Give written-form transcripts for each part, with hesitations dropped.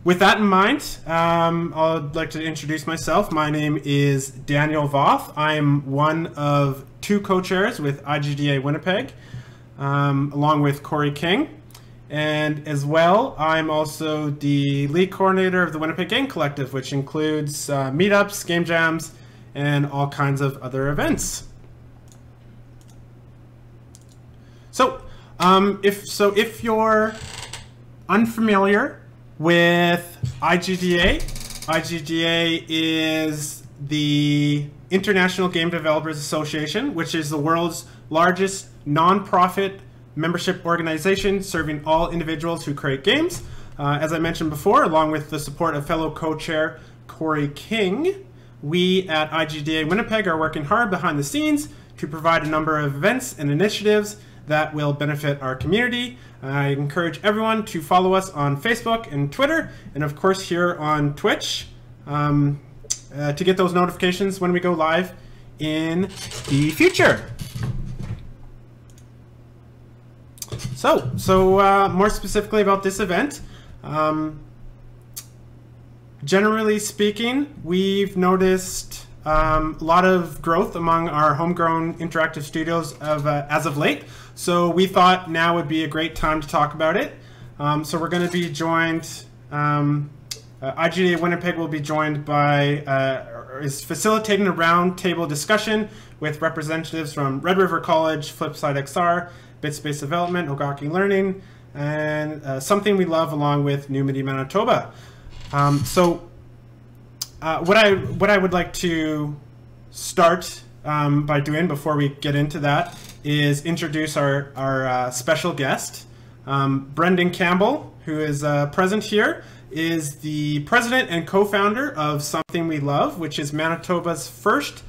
With that in mind, I'd like to introduce myself. My name is Daniel Voth. I'm one of two co-chairs with IGDA Winnipeg, along with Corey King. And as well, I'm also the lead coordinator of the Winnipeg Game Collective, which includes meetups, game jams, and all kinds of other events. So, if you're unfamiliar with IGDA, IGDA is the International Game Developers Association, which is the world's largest non-profit membership organization serving all individuals who create games. As I mentioned before, along with the support of fellow co-chair Corey King, we at IGDA Winnipeg are working hard behind the scenes to provide a number of events and initiatives that will benefit our community. I encourage everyone to follow us on Facebook and Twitter, and of course here on Twitch, to get those notifications when we go live in the future. So more specifically about this event, generally speaking, we've noticed a lot of growth among our homegrown interactive studios as of late. So we thought now would be a great time to talk about it. So we're going to be joined, IGDA Winnipeg will be joined by, is facilitating a roundtable discussion with representatives from Red River College, Flipside XR, Bitspace Development, Ogaki Learning, and Something We Love, along with New Media Manitoba. What I would like to start by doing before we get into that is introduce our special guest. Brendan Campbell, who is present here, is the president and co-founder of Something We Love, which is Manitoba's first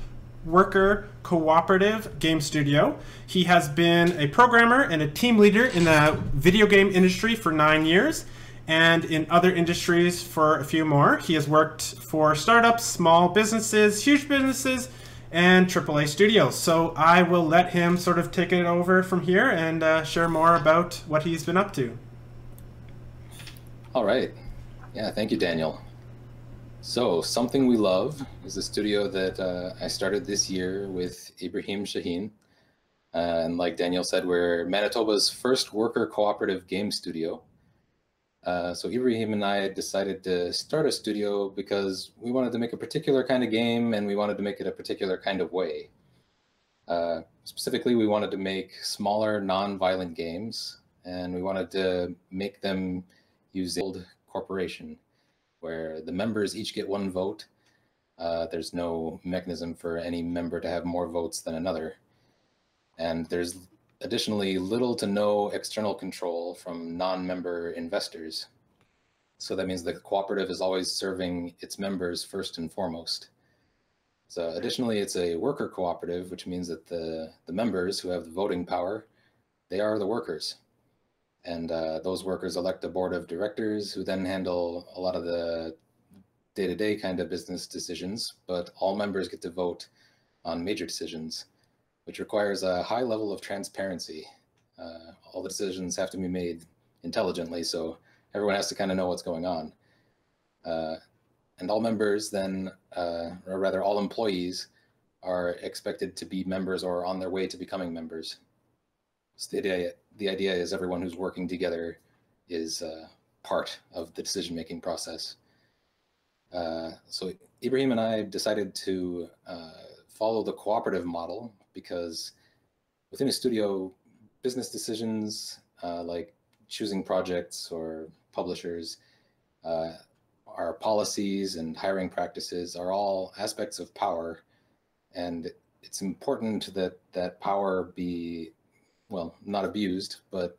worker cooperative game studio. He has been a programmer and a team leader in the video game industry for 9 years, and in other industries for a few more. He has worked for startups, small businesses, huge businesses, and AAA studios. So I will let him sort of take it over from here and share more about what he's been up to. All right. Yeah, thank you, Daniel. So Something We Love is a studio that I started this year with Ibrahim Shaheen. And like Daniel said, we're Manitoba's first worker cooperative game studio. So Ibrahim and I decided to start a studio because we wanted to make a particular kind of game, and we wanted to make it a particular kind of way. Specifically, we wanted to make smaller, non-violent games, and we wanted to make them using old corporation, where the members each get one vote. There's no mechanism for any member to have more votes than another. And there's additionally little to no external control from non-member investors. So that means the cooperative is always serving its members first and foremost. So additionally, it's a worker cooperative, which means that the members who have the voting power, they are the workers. And those workers elect a board of directors who then handle a lot of the day-to-day kind of business decisions, but all members get to vote on major decisions, which requires a high level of transparency. All the decisions have to be made intelligently, so everyone has to kind of know what's going on. And all members then, or rather all employees, are expected to be members or on their way to becoming members. So the idea is everyone who's working together is part of the decision-making process. So Ibrahim and I decided to follow the cooperative model because within a studio, business decisions like choosing projects or publishers, our policies and hiring practices are all aspects of power. And it's important that that power be, well, not abused, but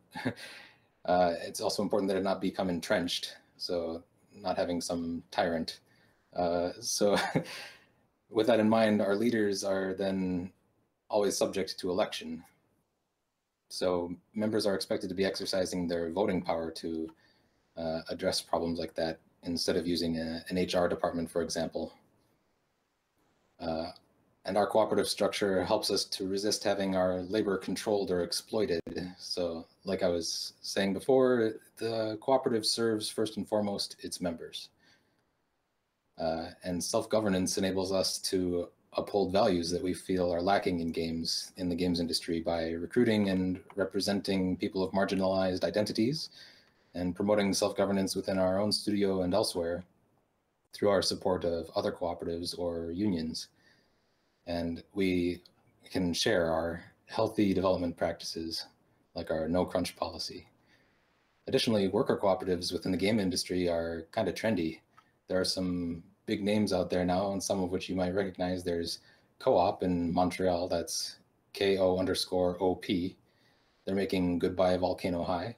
it's also important that it not become entrenched. So not having some tyrant. So with that in mind, our leaders are then always subject to election. So members are expected to be exercising their voting power to address problems like that instead of using an HR department, for example. And our cooperative structure helps us to resist having our labor controlled or exploited. So like I was saying before, the cooperative serves first and foremost its members. And self-governance enables us to uphold values that we feel are lacking in the games industry, by recruiting and representing people of marginalized identities and promoting self-governance within our own studio and elsewhere through our support of other cooperatives or unions. And we can share our healthy development practices, like our no crunch policy. Additionally, worker cooperatives within the game industry are kind of trendy. There are some big names out there now, and some of which you might recognize. There's Co-op in Montreal, that's KO_OP. They're making Goodbye Volcano High.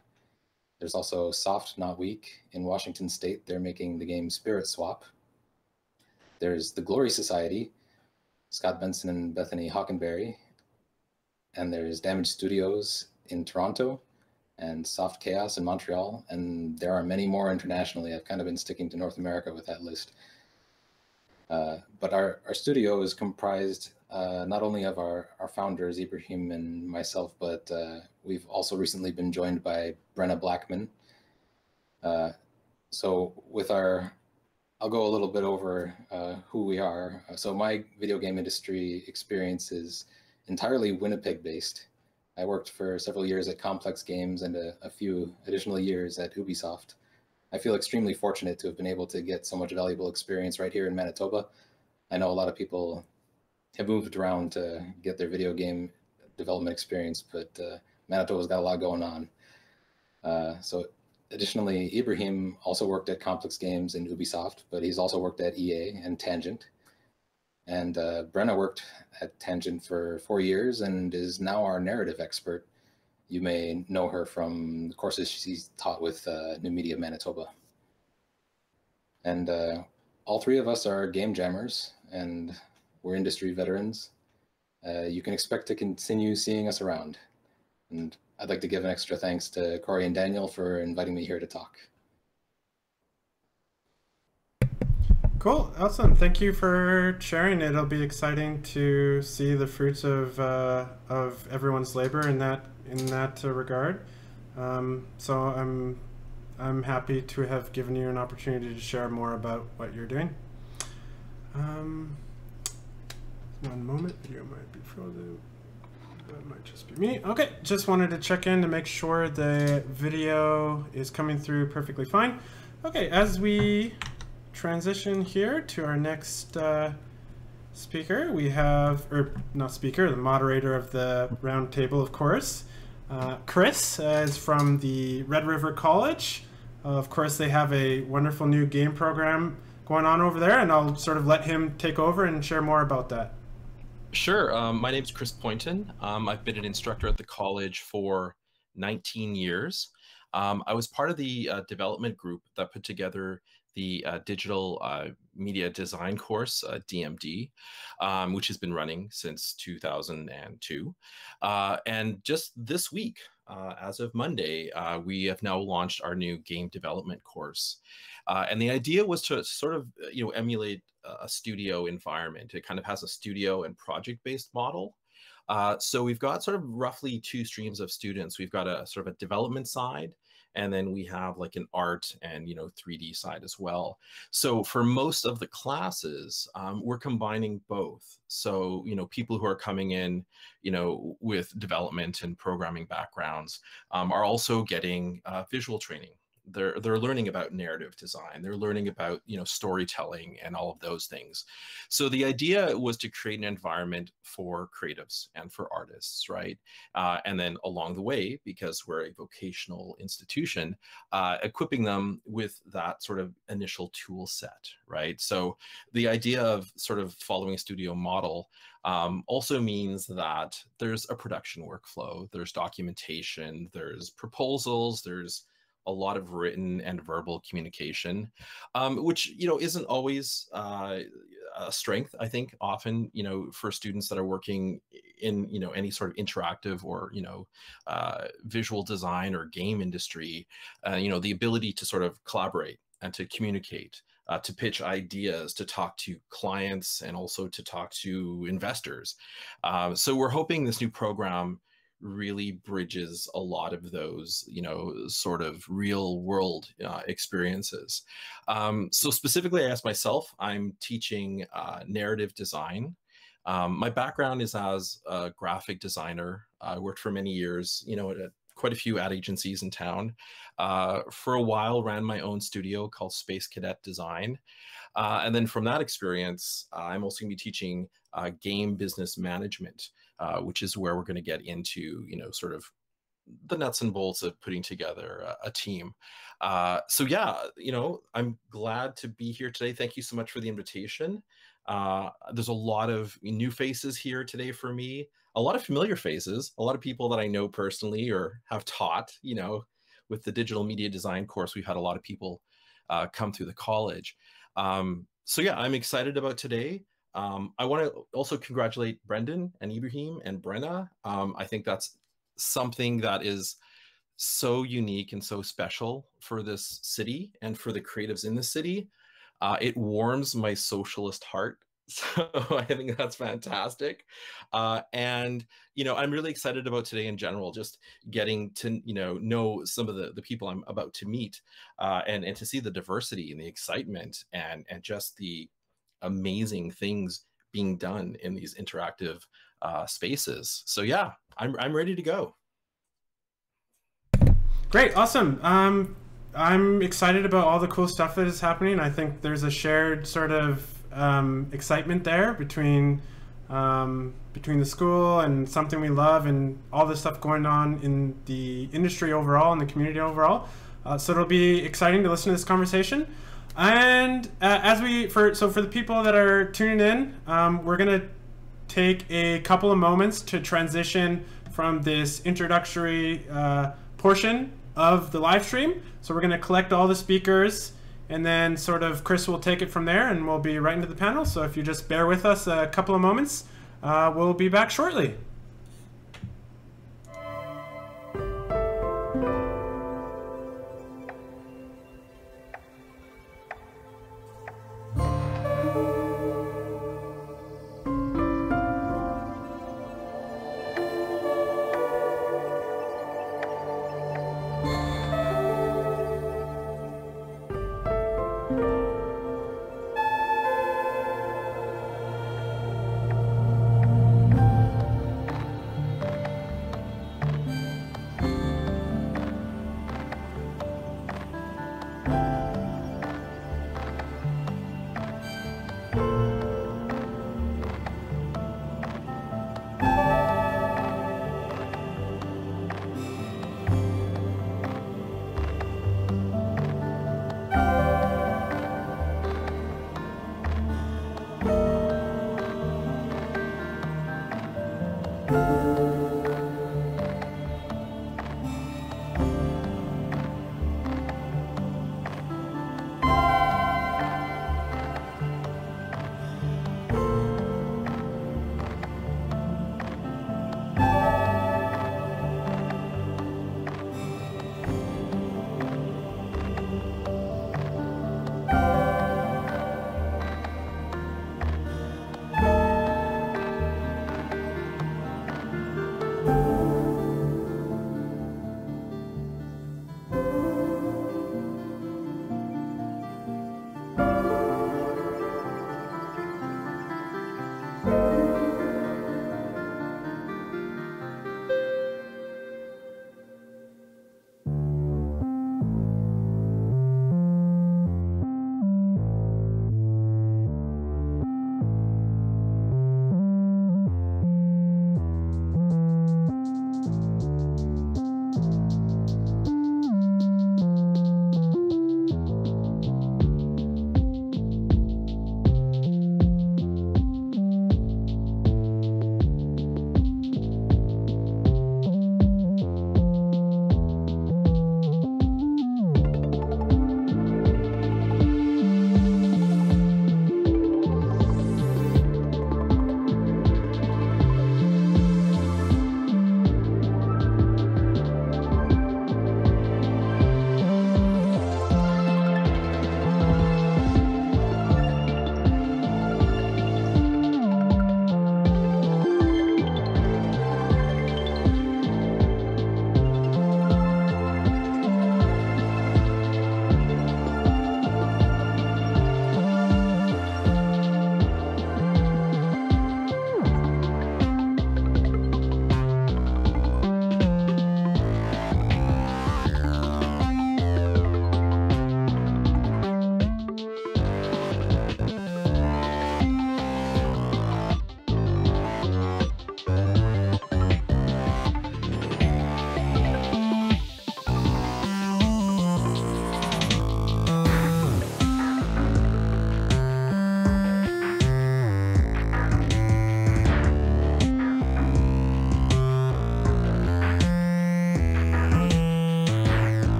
There's also Soft Not Weak in Washington State. They're making the game Spirit Swap. There's the Glory Society, Scott Benson and Bethany Hockenberry. And there's Damage Studios in Toronto and Soft Chaos in Montreal. And there are many more internationally. I've kind of been sticking to North America with that list. But our studio is comprised not only of our founders, Ibrahim and myself, but we've also recently been joined by Brenna Blackman. So with I'll go a little bit over who we are. So my video game industry experience is entirely Winnipeg based. I worked for several years at Complex Games and a few additional years at Ubisoft. I feel extremely fortunate to have been able to get so much valuable experience right here in Manitoba. I know a lot of people have moved around to get their video game development experience, but Manitoba's got a lot going on. So additionally, Ibrahim also worked at Complex Games and Ubisoft, but he's also worked at EA and Tangent. And Brenna worked at Tangent for 4 years and is now our narrative expert. You may know her from the courses she's taught with New Media Manitoba. And all three of us are game jammers, and we're industry veterans. You can expect to continue seeing us around. And I'd like to give an extra thanks to Corey and Daniel for inviting me here to talk. Cool, awesome. Thank you for sharing. It'll be exciting to see the fruits of everyone's labor in that regard. So I'm happy to have given you an opportunity to share more about what you're doing. One moment, video might be frozen. That might just be me. Okay, just wanted to check in to make sure the video is coming through perfectly fine. Okay, as we transition here to our next speaker, we have, or not speaker, the moderator of the roundtable, of course. Chris is from the Red River College. Of course, they have a wonderful new game program going on over there, and I'll sort of let him take over and share more about that. Sure. My name's Chris Poynton. I've been an instructor at the college for 19 years. I was part of the development group that put together the digital media design course, DMD, which has been running since 2002. And just this week, as of Monday, we have now launched our new game development course. And the idea was to sort of, emulate a studio environment. It kind of has a studio and project-based model. So we've got sort of roughly two streams of students. We've got a sort of a development side, and then we have like an art and 3D side as well. So for most of the classes, we're combining both. So people who are coming in with development and programming backgrounds are also getting visual training. They're learning about narrative design. They're learning about storytelling and all of those things. So the idea was to create an environment for creatives and for artists, right? And then along the way, because we're a vocational institution, equipping them with that sort of initial tool set, right? So the idea of sort of following a studio model also means that there's a production workflow, there's documentation, there's proposals, there's a lot of written and verbal communication, which isn't always a strength. I think often for students that are working in any sort of interactive or visual design or game industry, the ability to sort of collaborate and to communicate to pitch ideas, to talk to clients, and also to talk to investors. So we're hoping this new program really bridges a lot of those, sort of real world experiences. So specifically, I asked myself, I'm teaching narrative design. My background is as a graphic designer. I worked for many years, at quite a few ad agencies in town. For a while, ran my own studio called Space Cadet Design. And then from that experience, I'm also going to be teaching game business management, which is where we're going to get into, sort of the nuts and bolts of putting together a team. So yeah, I'm glad to be here today. Thank you so much for the invitation. There's a lot of new faces here today for me, a lot of familiar faces, a lot of people that I know personally or have taught, with the digital media design course, we've had a lot of people come through the college. So yeah, I'm excited about today. I want to also congratulate Brendan and Ibrahim and Brenna. I think that's something that is so unique and so special for this city and for the creatives in the city. It warms my socialist heart. So I think that's fantastic. And, I'm really excited about today in general, just getting to, know some of the people I'm about to meet, and to see the diversity and the excitement and just the amazing things being done in these interactive spaces. So yeah, I'm ready to go. Great, awesome. I'm excited about all the cool stuff that is happening. I think there's a shared sort of excitement there between the school and something we love and all the stuff going on in the industry overall and the community overall. So it'll be exciting to listen to this conversation. And for the people that are tuning in, we're gonna take a couple of moments to transition from this introductory portion of the live stream. So we're gonna collect all the speakers, and then sort of Chris will take it from there, and we'll be right into the panel. So if you just bear with us a couple of moments, we'll be back shortly.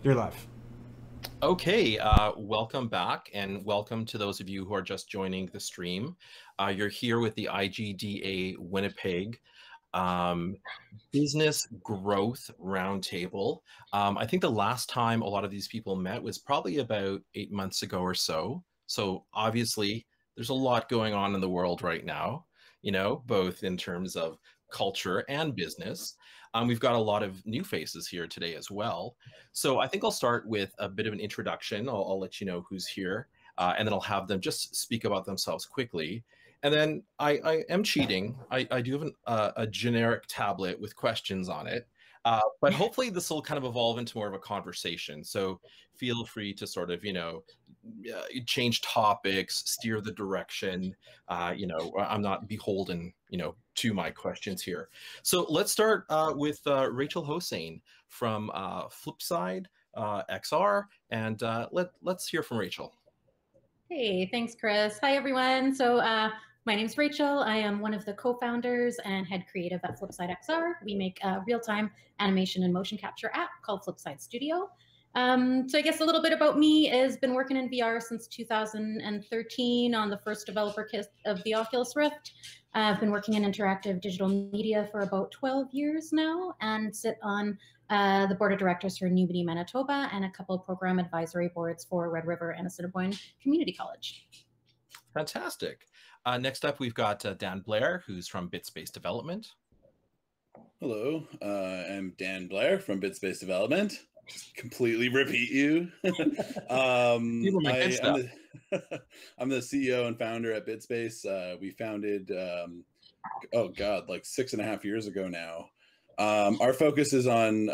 You're live. Okay, welcome back, and welcome to those of you who are just joining the stream. You're here with the IGDA Winnipeg Business Growth Roundtable. I think the last time a lot of these people met was probably about 8 months ago or so. So obviously, there's a lot going on in the world right now, you know, both in terms of culture and business. We've got a lot of new faces here today as well. So I think I'll start with a bit of an introduction. I'll let you know who's here, and then I'll have them just speak about themselves quickly. And then I am cheating. I do have a generic tablet with questions on it. But hopefully this will kind of evolve into more of a conversation. So feel free to sort of, change topics, steer the direction. I'm not beholden, to my questions here. So let's start with Rachel Hossain from Flipside XR, and let's hear from Rachel. Hey, thanks, Chris. Hi, everyone. So my name's Rachel. I am one of the co-founders and head creative at Flipside XR. We make a real-time animation and motion capture app called Flipside Studio. So I guess a little bit about me is been working in VR since 2013 on the first developer kit of the Oculus Rift. I've been working in interactive digital media for about 12 years now and sit on the board of directors for New Media Manitoba and a couple of program advisory boards for Red River and Assiniboine Community College. Fantastic. Next up, we've got Dan Blair, who's from BitSpace Development. Hello, I'm Dan Blair from BitSpace Development. Just completely repeat you. I'm the CEO and founder at BitSpace. We founded, like 6.5 years ago now. Our focus is on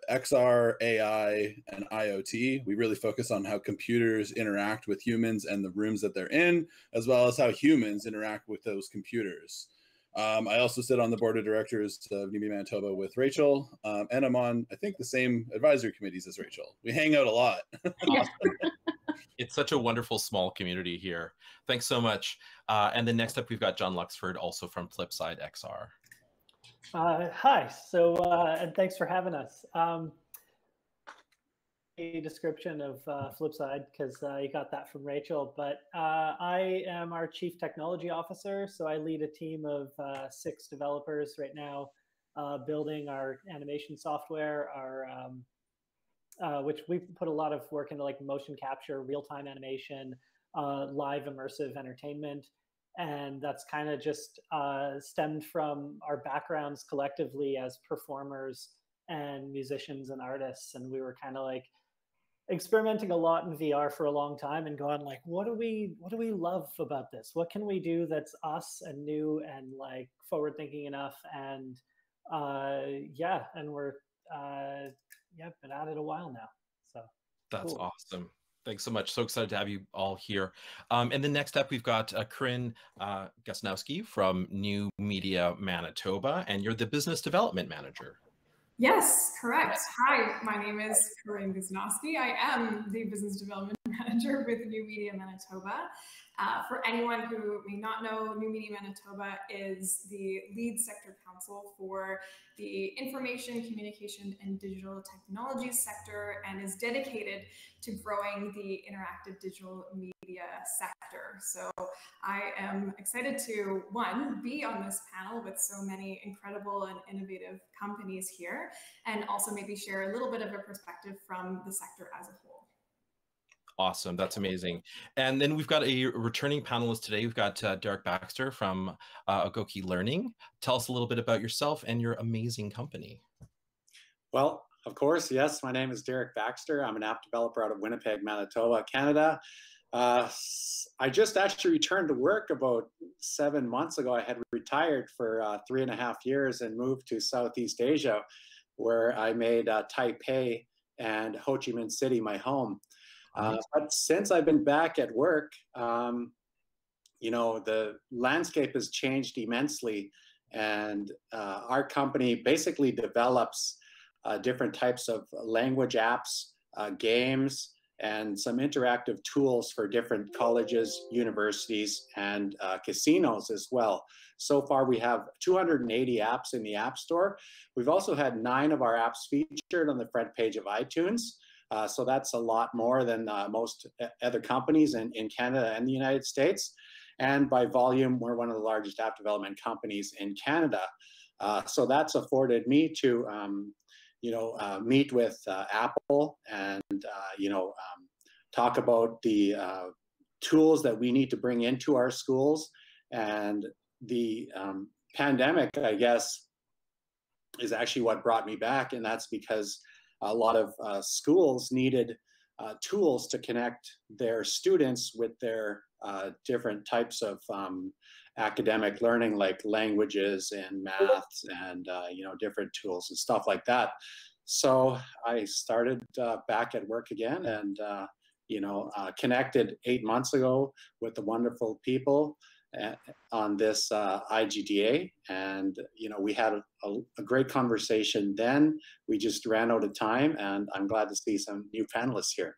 XR, AI, and IoT. We really focus on how computers interact with humans and the rooms that they're in, as well as how humans interact with those computers. I also sit on the board of directors of New Media Manitoba with Rachel, and I'm on, I think, the same advisory committees as Rachel. We hang out a lot. Awesome. It's such a wonderful small community here. Thanks so much. And then next up, we've got John Luxford, also from Flipside XR. Hi. So, and thanks for having us. A description of Flipside, because you got that from Rachel, but I am our Chief Technology Officer. So I lead a team of 6 developers right now, building our animation software, which we put a lot of work into, like motion capture, real-time animation, live immersive entertainment. And that's kind of just stemmed from our backgrounds collectively as performers and musicians and artists. And we were kind of like experimenting a lot in VR for a long time and going like, what do we love about this? What can we do that's us and new and like forward thinking enough? And and we're been at it a while now. So that's cool. Awesome. Thanks so much. So excited to have you all here. And then next up, we've got Corinne Gasnowski from New Media Manitoba, and you're the Business Development Manager. Yes, correct. Hi, my name is Corinne Gasnowski. I am the Business Development Manager with New Media Manitoba. For anyone who may not know, New Media Manitoba is the lead sector council for the information, communication, and digital technologies sector and is dedicated to growing the interactive digital media sector. So I am excited to, one, be on this panel with so many incredible and innovative companies here, and also maybe share a little bit of a perspective from the sector as a whole. Awesome. That's amazing. And then we've got a returning panelist today. We've got Derek Baxter from Agoki Learning. Tell us a little bit about yourself and your amazing company. Well, of course, yes. My name is Derek Baxter. I'm an app developer out of Winnipeg, Manitoba, Canada. I just actually returned to work about 7 months ago. I had retired for 3.5 years and moved to Southeast Asia, where I made Taipei and Ho Chi Minh City my home. But since I've been back at work, the landscape has changed immensely, and our company basically develops different types of language apps, games, and some interactive tools for different colleges, universities, and casinos as well. So far, we have 280 apps in the App Store. We've also had 9 of our apps featured on the front page of iTunes. So that's a lot more than most other companies in Canada and the United States. And by volume, we're one of the largest app development companies in Canada. So that's afforded me to, meet with Apple and, talk about the tools that we need to bring into our schools. And the pandemic, I guess, is actually what brought me back. And that's because a lot of schools needed tools to connect their students with their different types of academic learning, like languages and maths and different tools and stuff like that. So I started back at work again, and connected 8 months ago with the wonderful people on this IGDA, and we had a great conversation then. We just ran out of time, and I'm glad to see some new panelists here.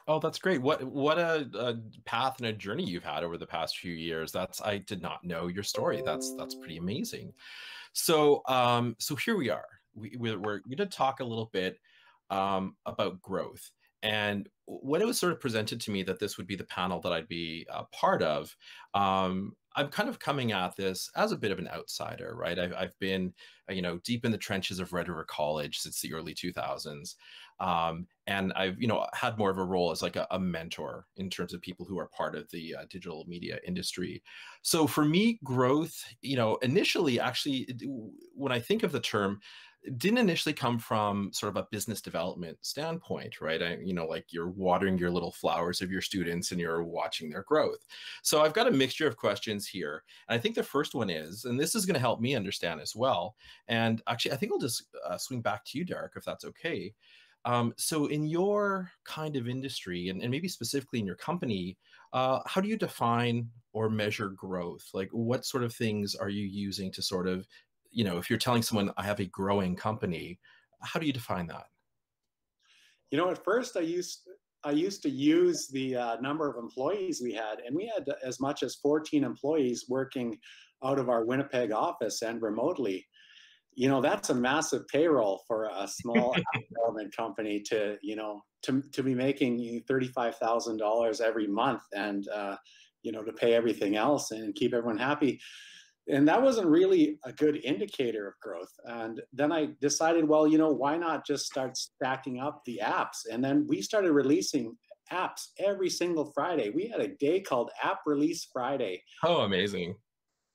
Oh, that's great. What a path and a journey you've had over the past few years. I did not know your story. That's pretty amazing. So so here we are. We're going to talk a little bit about growth. And when it was sort of presented to me that this would be the panel that I'd be a part of, I'm kind of coming at this as a bit of an outsider, right? I've been, deep in the trenches of Red River College since the early 2000s. And I've, had more of a role as like a mentor in terms of people who are part of the digital media industry. So for me, growth, initially, actually, when I think of the term, didn't initially come from sort of a business development standpoint, right? Like you're watering your little flowers of your students and you're watching their growth. So I've got a mixture of questions here. And I think the first one is, and this is going to help me understand as well. And actually, I think I'll just swing back to you, Derek, if that's okay. So in your kind of industry, and maybe specifically in your company, how do you define or measure growth? Like what sort of things are you using to sort of, if you're telling someone I have a growing company, how do you define that? At first I used to use the number of employees we had, and we had as much as 14 employees working out of our Winnipeg office and remotely. That's a massive payroll for a small development company to be making $35,000 every month and, to pay everything else and keep everyone happy. And that wasn't really a good indicator of growth. And then I decided, well, why not just start stacking up the apps? And then we started releasing apps every single Friday. We had a day called App Release Friday. Oh, amazing.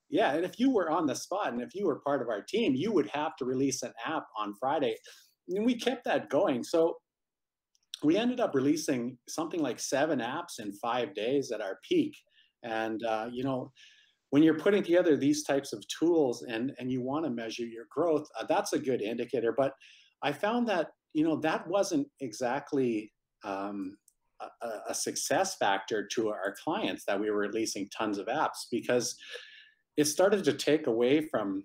Yeah, and if you were on the spot and if you were part of our team, you would have to release an app on Friday. And we kept that going. So we ended up releasing something like 7 apps in 5 days at our peak. And, when you're putting together these types of tools and you want to measure your growth, that's a good indicator. But I found that, that wasn't exactly a success factor to our clients, that we were releasing tons of apps, because it started to take away from,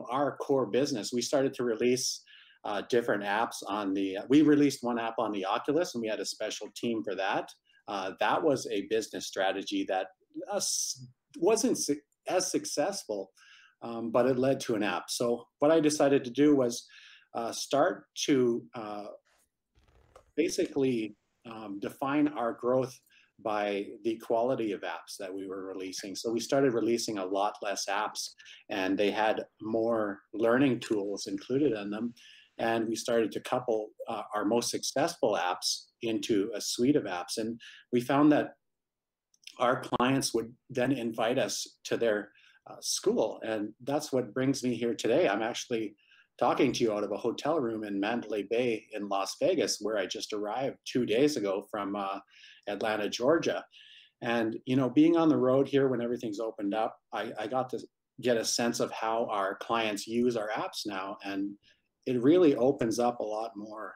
our core business. We started to release different apps we released one app on the Oculus, and we had a special team for that. That was a business strategy that wasn't as successful, but it led to an app. So what I decided to do was start to basically define our growth by the quality of apps that we were releasing. So we started releasing a lot less apps, and they had more learning tools included in them. And we started to couple our most successful apps into a suite of apps. And we found that our clients would then invite us to their school. And that's what brings me here today. I'm actually talking to you out of a hotel room in Mandalay Bay in Las Vegas, where I just arrived 2 days ago from Atlanta, Georgia. And, being on the road here when everything's opened up, I got to get a sense of how our clients use our apps now. And it really opens up a lot more,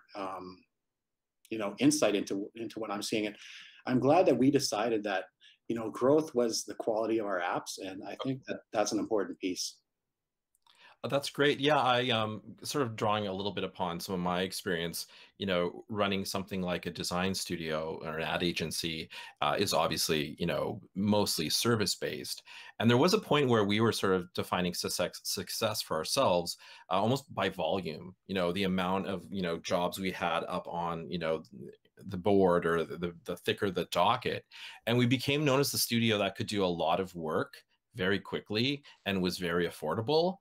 insight into what I'm seeing. And I'm glad that we decided that, growth was the quality of our apps. And I think that that's an important piece. That's great. Yeah, I sort of drawing a little bit upon some of my experience, running something like a design studio or an ad agency is obviously, mostly service based. And there was a point where we were sort of defining success for ourselves almost by volume, the amount of, jobs we had up on, the board or the thicker the docket. And we became known as the studio that could do a lot of work very quickly and was very affordable.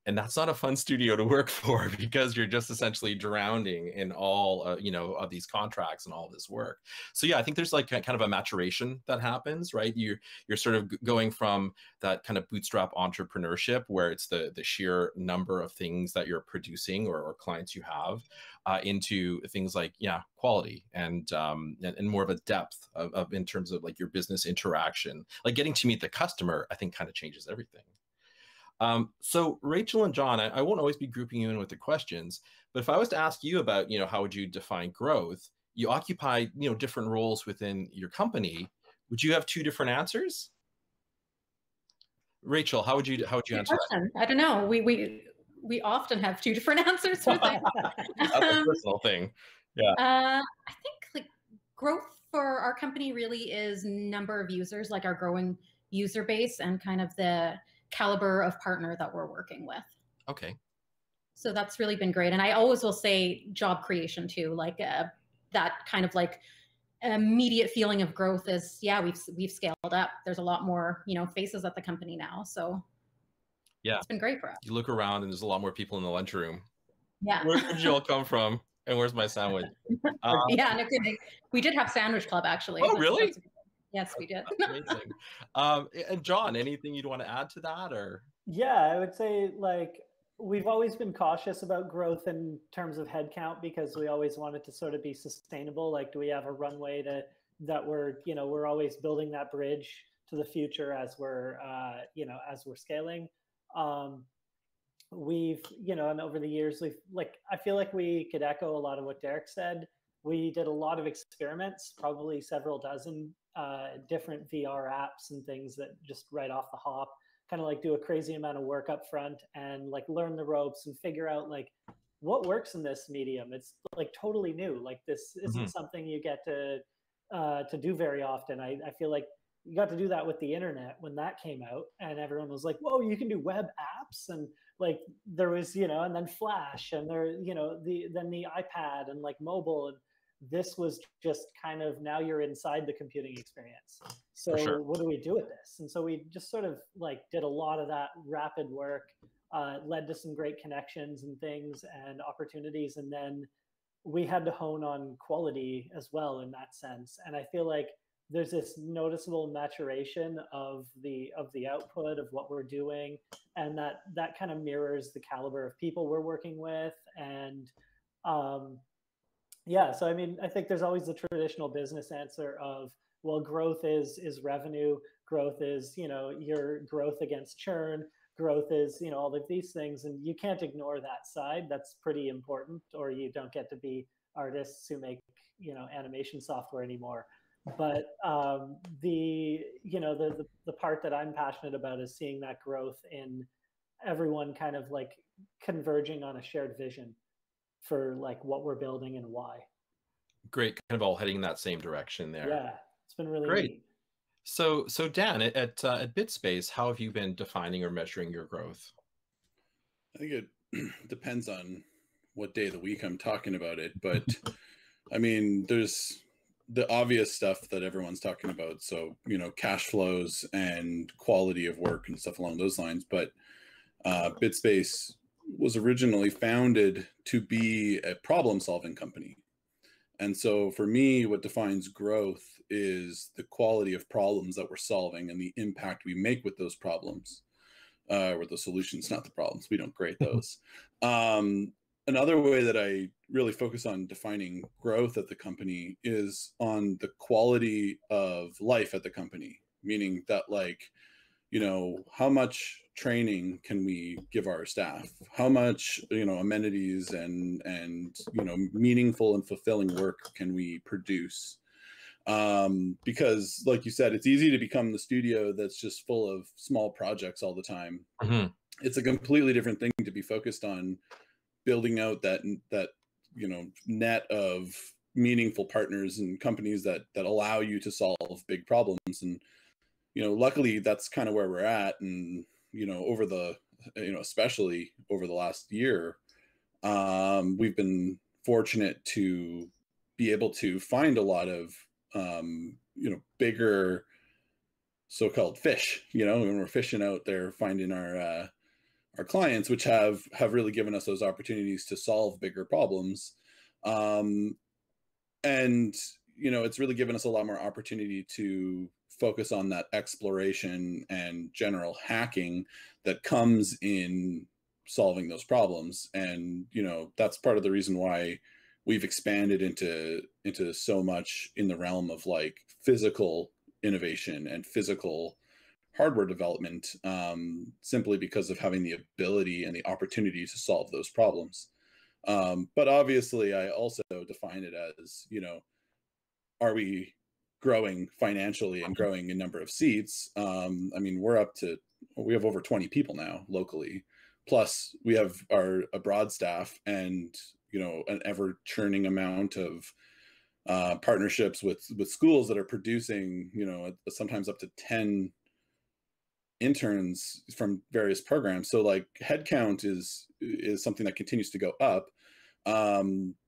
And that's not a fun studio to work for because you're just essentially drowning in all, of these contracts and all this work. So yeah, I think there's like kind of a maturation that happens, right? You're sort of going from that kind of bootstrap entrepreneurship where it's the sheer number of things that you're producing or clients you have into things like, quality and more of a depth of in terms of like your business interaction, like getting to meet the customer, I think kind of changes everything. So Rachel and John, I won't always be grouping you in with the questions, but if I was to ask you about, how would you define growth? You occupy, different roles within your company. Would you have two different answers? Rachel, how would you answer that? I don't know. We often have two different answers for that. That's a personal thing. Yeah. I think like growth for our company really is number of users, like our growing user base and kind of the caliber of partner that we're working with. Okay. So that's really been great. And I always will say job creation too, like that kind of like immediate feeling of growth is, we've scaled up. There's a lot more, faces at the company now. So yeah, it's been great for us. You look around and there's a lot more people in the lunchroom. Yeah. Where did you all come from? And where's my sandwich? Yeah, no kidding. We did have Sandwich Club actually. Oh, really? Yes, we did. Amazing. And John, anything you'd want to add to that, or? Yeah, I would say like we've always been cautious about growth in terms of headcount because we always wanted to sort of be sustainable. Like, do we have a runway that we're always building that bridge to the future as we're scaling. We've, and over the years, I feel like we could echo a lot of what Derek said. We did a lot of experiments, probably several dozen different VR apps and things that just right off the hop, kind of like do a crazy amount of work up front and like learn the ropes and figure out like what works in this medium. It's like totally new. Like this isn't something you get to do very often. I feel like you got to do that with the internet when that came out and everyone was like, whoa, you can do web apps. And like there was, and then Flash and there, then the iPad and like mobile. And this was just kind of, now you're inside the computing experience. So what do we do with this? And so we just sort of like did a lot of that rapid work, led to some great connections and things and opportunities. And then we had to hone on quality as well in that sense. And I feel like there's this noticeable maturation of the output of what we're doing. And that kind of mirrors the caliber of people we're working with. And so I mean, I think there's always the traditional business answer of, well, growth is revenue, growth is, your growth against churn, growth is, all of these things. And you can't ignore that side. That's pretty important, or you don't get to be artists who make, animation software anymore. But the part that I'm passionate about is seeing that growth in everyone kind of like converging on a shared vision for like what we're building and why. Great, kind of all heading in that same direction there. Yeah, it's been really great. Neat. So Dan, at BitSpace, how have you been defining or measuring your growth? I think it depends on what day of the week I'm talking about it, but I mean, there's the obvious stuff that everyone's talking about. So, cash flows and quality of work and stuff along those lines. But BitSpace was originally founded to be a problem-solving company. And so for me, what defines growth is the quality of problems that we're solving and the impact we make with those problems, or the solutions, not the problems. We don't grade those. Another way that I really focus on defining growth at the company is on the quality of life at the company, meaning that how much training can we give our staff? How much, amenities and meaningful and fulfilling work can we produce? Because like you said, it's easy to become the studio that's just full of small projects all the time. Mm-hmm. It's a completely different thing to be focused on building out that net of meaningful partners and companies that allow you to solve big problems. And luckily that's kind of where we're at. And over the especially over the last year, we've been fortunate to be able to find a lot of bigger so-called fish, when we're fishing out there, finding our clients, which have really given us those opportunities to solve bigger problems. And it's really given us a lot more opportunity to focus on that exploration and general hacking that comes in solving those problems. And that's part of the reason why we've expanded into so much in the realm of like physical innovation and physical hardware development, simply because of having the ability and the opportunity to solve those problems. But obviously I also define it as, are we growing financially and growing in number of seats? I mean, we have over 20 people now locally, plus we have our abroad staff and, an ever churning amount of partnerships with schools that are producing, sometimes up to 10 interns from various programs. So like headcount is something that continues to go up.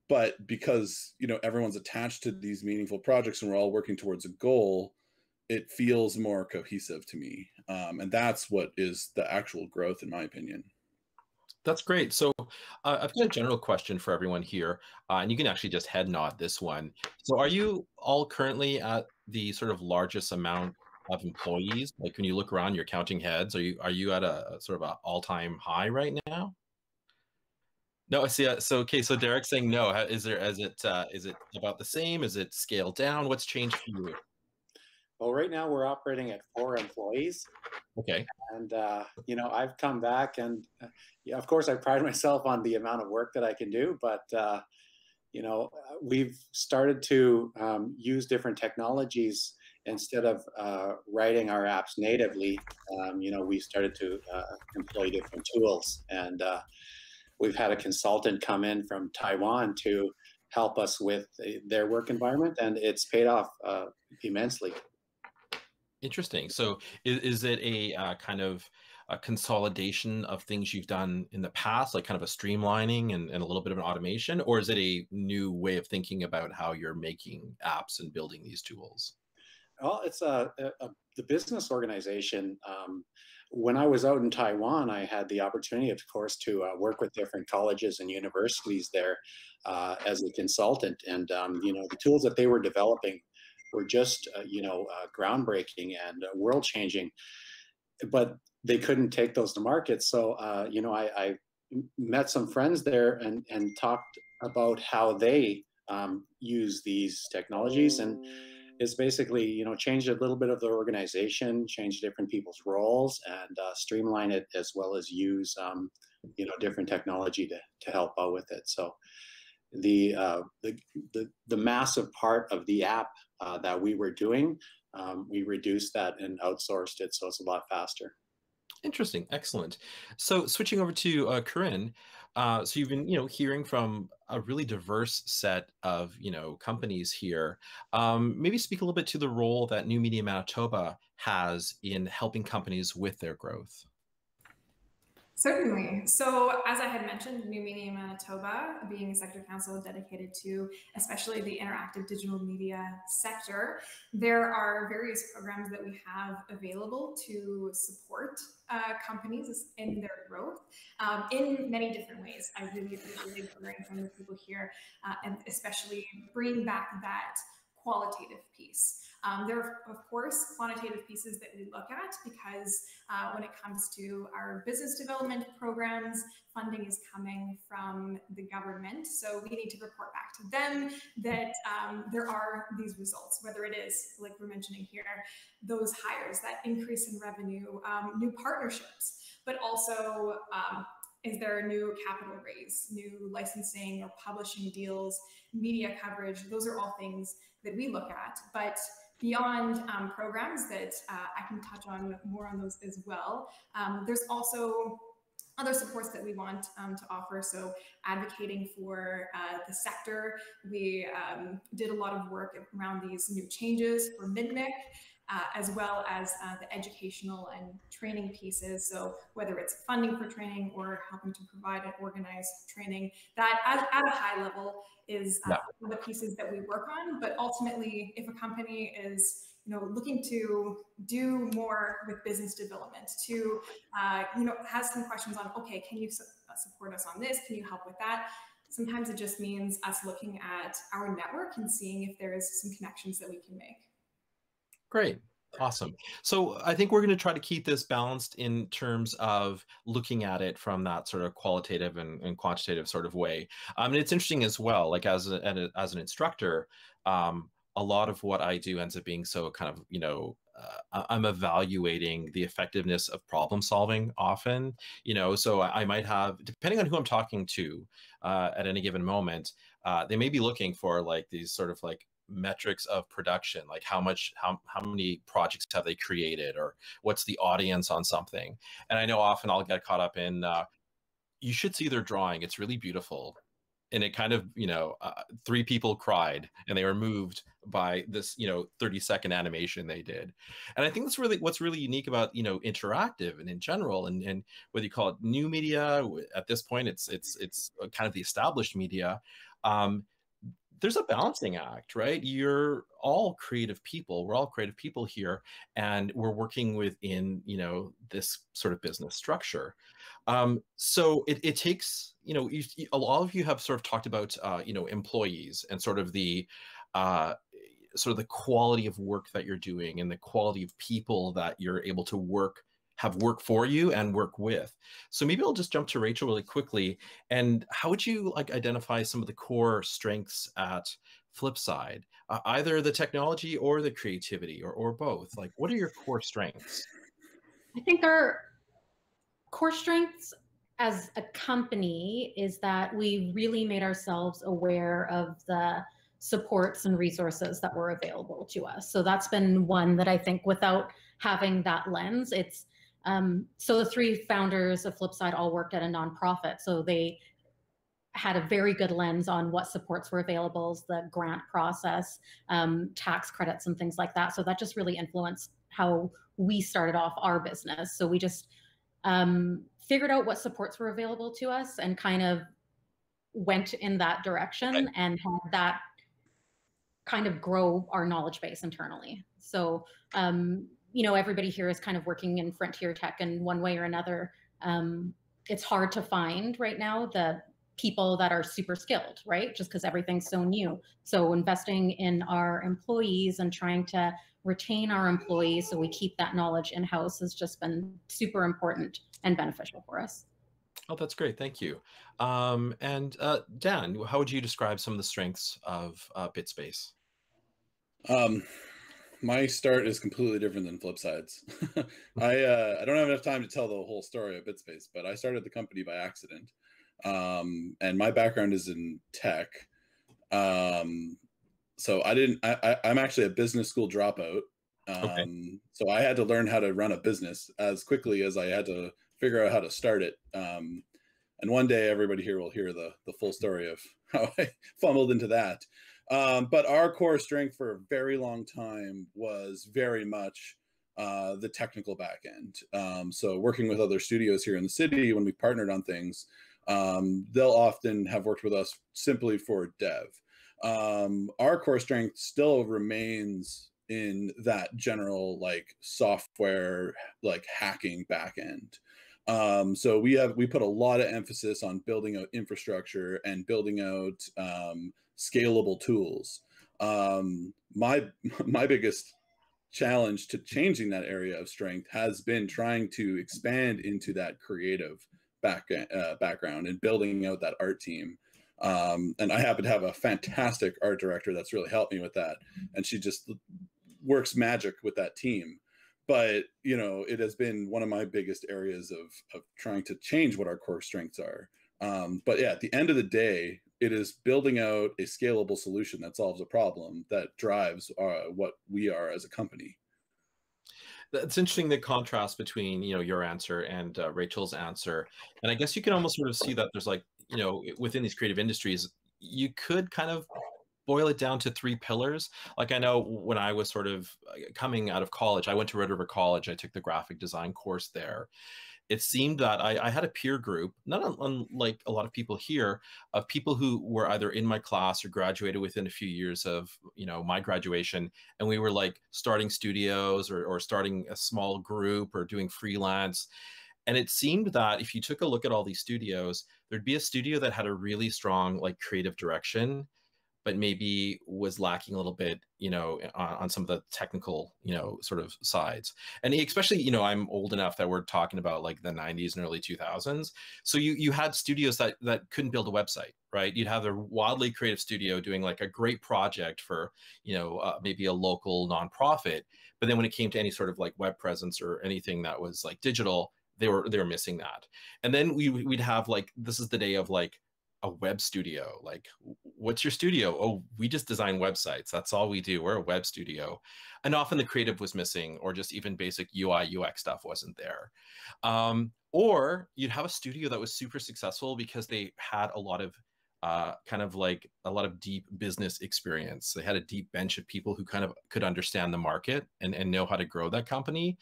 But because, everyone's attached to these meaningful projects and we're all working towards a goal, it feels more cohesive to me. And that's what is the actual growth, in my opinion. That's great. So I've got a general question for everyone here, and you can actually just head nod this one. So are you all currently at the sort of largest amount of employees? Like when you look around, you're counting heads. Are you at a sort of an all-time high right now? No, I see. So okay, so Derek's saying no. Is it about the same? Is it scaled down? What's changed for you? Well, right now we're operating at 4 employees. Okay. And I've come back, and yeah, of course I pride myself on the amount of work that I can do, but we've started to use different technologies instead of writing our apps natively. We started to employ different tools, and we've had a consultant come in from Taiwan to help us with their work environment, and it's paid off immensely. Interesting. So is it a kind of a consolidation of things you've done in the past, like kind of a streamlining and a little bit of an automation, or is it a new way of thinking about how you're making apps and building these tools? Well, it's the business organization. When I was out in Taiwan, I had the opportunity, of course, to work with different colleges and universities there as a consultant. And, the tools that they were developing were just, groundbreaking and world-changing, but they couldn't take those to market. So, I met some friends there and talked about how they use these technologies, and it's basically, changed a little bit of the organization, change different people's roles, and streamline it, as well as use, different technology to help out with it. So the massive part of the app that we were doing, we reduced that and outsourced it, so it's a lot faster. Interesting. Excellent. So switching over to Corinne, so you've been, hearing from a really diverse set of, companies here. Maybe speak a little bit to the role that New Media Manitoba has in helping companies with their growth. Certainly. So as I had mentioned, New Media Manitoba being a sector council dedicated to especially the interactive digital media sector, there are various programs that we have available to support companies in their growth in many different ways. I really appreciate hearing from the people here and especially bring back that qualitative piece. There are, of course, quantitative pieces that we look at because when it comes to our business development programs, funding is coming from the government. So we need to report back to them that there are these results, whether it is, like we're mentioning here, those hires, that increase in revenue, new partnerships, but also is there a new capital raise, new licensing or publishing deals, media coverage? Those are all things that we look at. But beyond programs that I can touch on more on those as well, there's also other supports that we want to offer. So advocating for the sector. We did a lot of work around these new changes for MIDMIC, as well as the educational and training pieces. So whether it's funding for training or helping to provide and organize training, that at a high level is one of the pieces that we work on. But ultimately, if a company is looking to do more with business development, to has some questions on, okay, can you support us on this? Can you help with that? Sometimes it just means us looking at our network and seeing if there is some connections that we can make. Great. Awesome. So I think we're going to try to keep this balanced in terms of looking at it from that sort of qualitative and quantitative sort of way. And it's interesting as well, like as an instructor, a lot of what I do ends up being so kind of, I'm evaluating the effectiveness of problem solving often, so I might have, depending on who I'm talking to at any given moment, they may be looking for like these sort of like metrics of production, like how many projects have they created, or what's the audience on something. And I know often I'll get caught up in, you should see their drawing. It's really beautiful. And it kind of, 3 people cried and they were moved by this, 30-second animation they did. And I think that's really what's really unique about, interactive and in general, and whether you call it new media, at this point, it's kind of the established media. There's a balancing act, right? You're all creative people. We're all creative people here, and we're working within, this sort of business structure. So it takes, a lot of you have sort of talked about, employees and sort of the quality of work that you're doing and the quality of people that you're able to have work for you and work with. So maybe I'll just jump to Rachel really quickly. And how would you identify some of the core strengths at Flipside, either the technology or the creativity or both? Like, what are your core strengths? I think our core strengths as a company is that we really made ourselves aware of the supports and resources that were available to us. So that's been one that I think without having that lens, it's so the 3 founders of Flipside all worked at a nonprofit. So they had a very good lens on what supports were available, the grant process, tax credits and things like that. So that just really influenced how we started off our business. So we just figured out what supports were available to us and kind of went in that direction and had that kind of grow our knowledge base internally. So everybody here is kind of working in frontier tech in one way or another. It's hard to find right now the people that are super skilled, right? Just because everything's so new. So investing in our employees and trying to retain our employees so we keep that knowledge in-house has just been super important and beneficial for us. Oh, that's great. Thank you. And Dan, how would you describe some of the strengths of BitSpace? My start is completely different than Flipside's. I don't have enough time to tell the whole story of BitSpace, but I started the company by accident. And my background is in tech. So I'm actually a business school dropout. So I had to learn how to run a business as quickly as I had to figure out how to start it. And one day everybody here will hear the full story of how I fumbled into that. But our core strength for a very long time was very much the technical back end. So working with other studios here in the city, when we partnered on things, they'll often have worked with us simply for dev. Our core strength still remains in that general software hacking back end. So we put a lot of emphasis on building out infrastructure and building out scalable tools. My biggest challenge to changing that area of strength has been trying to expand into that creative background and building out that art team. And I happen to have a fantastic art director that's really helped me with that. And she just works magic with that team. but you know, it has been one of my biggest areas of trying to change what our core strengths are. But yeah, at the end of the day, it is building out a scalable solution that solves a problem that drives what we are as a company. It's interesting, the contrast between, you know, your answer and Rachel's answer. And I guess you can almost sort of see that there's like, you know, within these creative industries, you could kind of boil it down to three pillars. Like, I know when I was sort of coming out of college, I went to Red River College. I took the graphic design course there. It seemed that I had a peer group, not unlike a lot of people here, of people who were either in my class or graduated within a few years of, you know, my graduation. And we were like starting studios or starting a small group or doing freelance. And it seemed that if you took a look at all these studios, there'd be a studio that had a really strong like creative direction, but maybe was lacking a little bit, you know, on some of the technical, you know, sort of sides. And especially, you know, I'm old enough that we're talking about like the 90s and early 2000s. So you had studios that couldn't build a website, right? You'd have a wildly creative studio doing like a great project for, you know, maybe a local nonprofit. But then when it came to any sort of like web presence or anything that was like digital, they were missing that. And then we'd have like, this is the day of like, a web studio. Like, what's your studio? Oh, we just design websites. That's all we do. We're a web studio. And often the creative was missing, or just even basic UI, UX stuff wasn't there. Or you'd have a studio that was super successful because they had a lot of kind of like a lot of deep business experience. They had a deep bench of people who kind of could understand the market and know how to grow that company,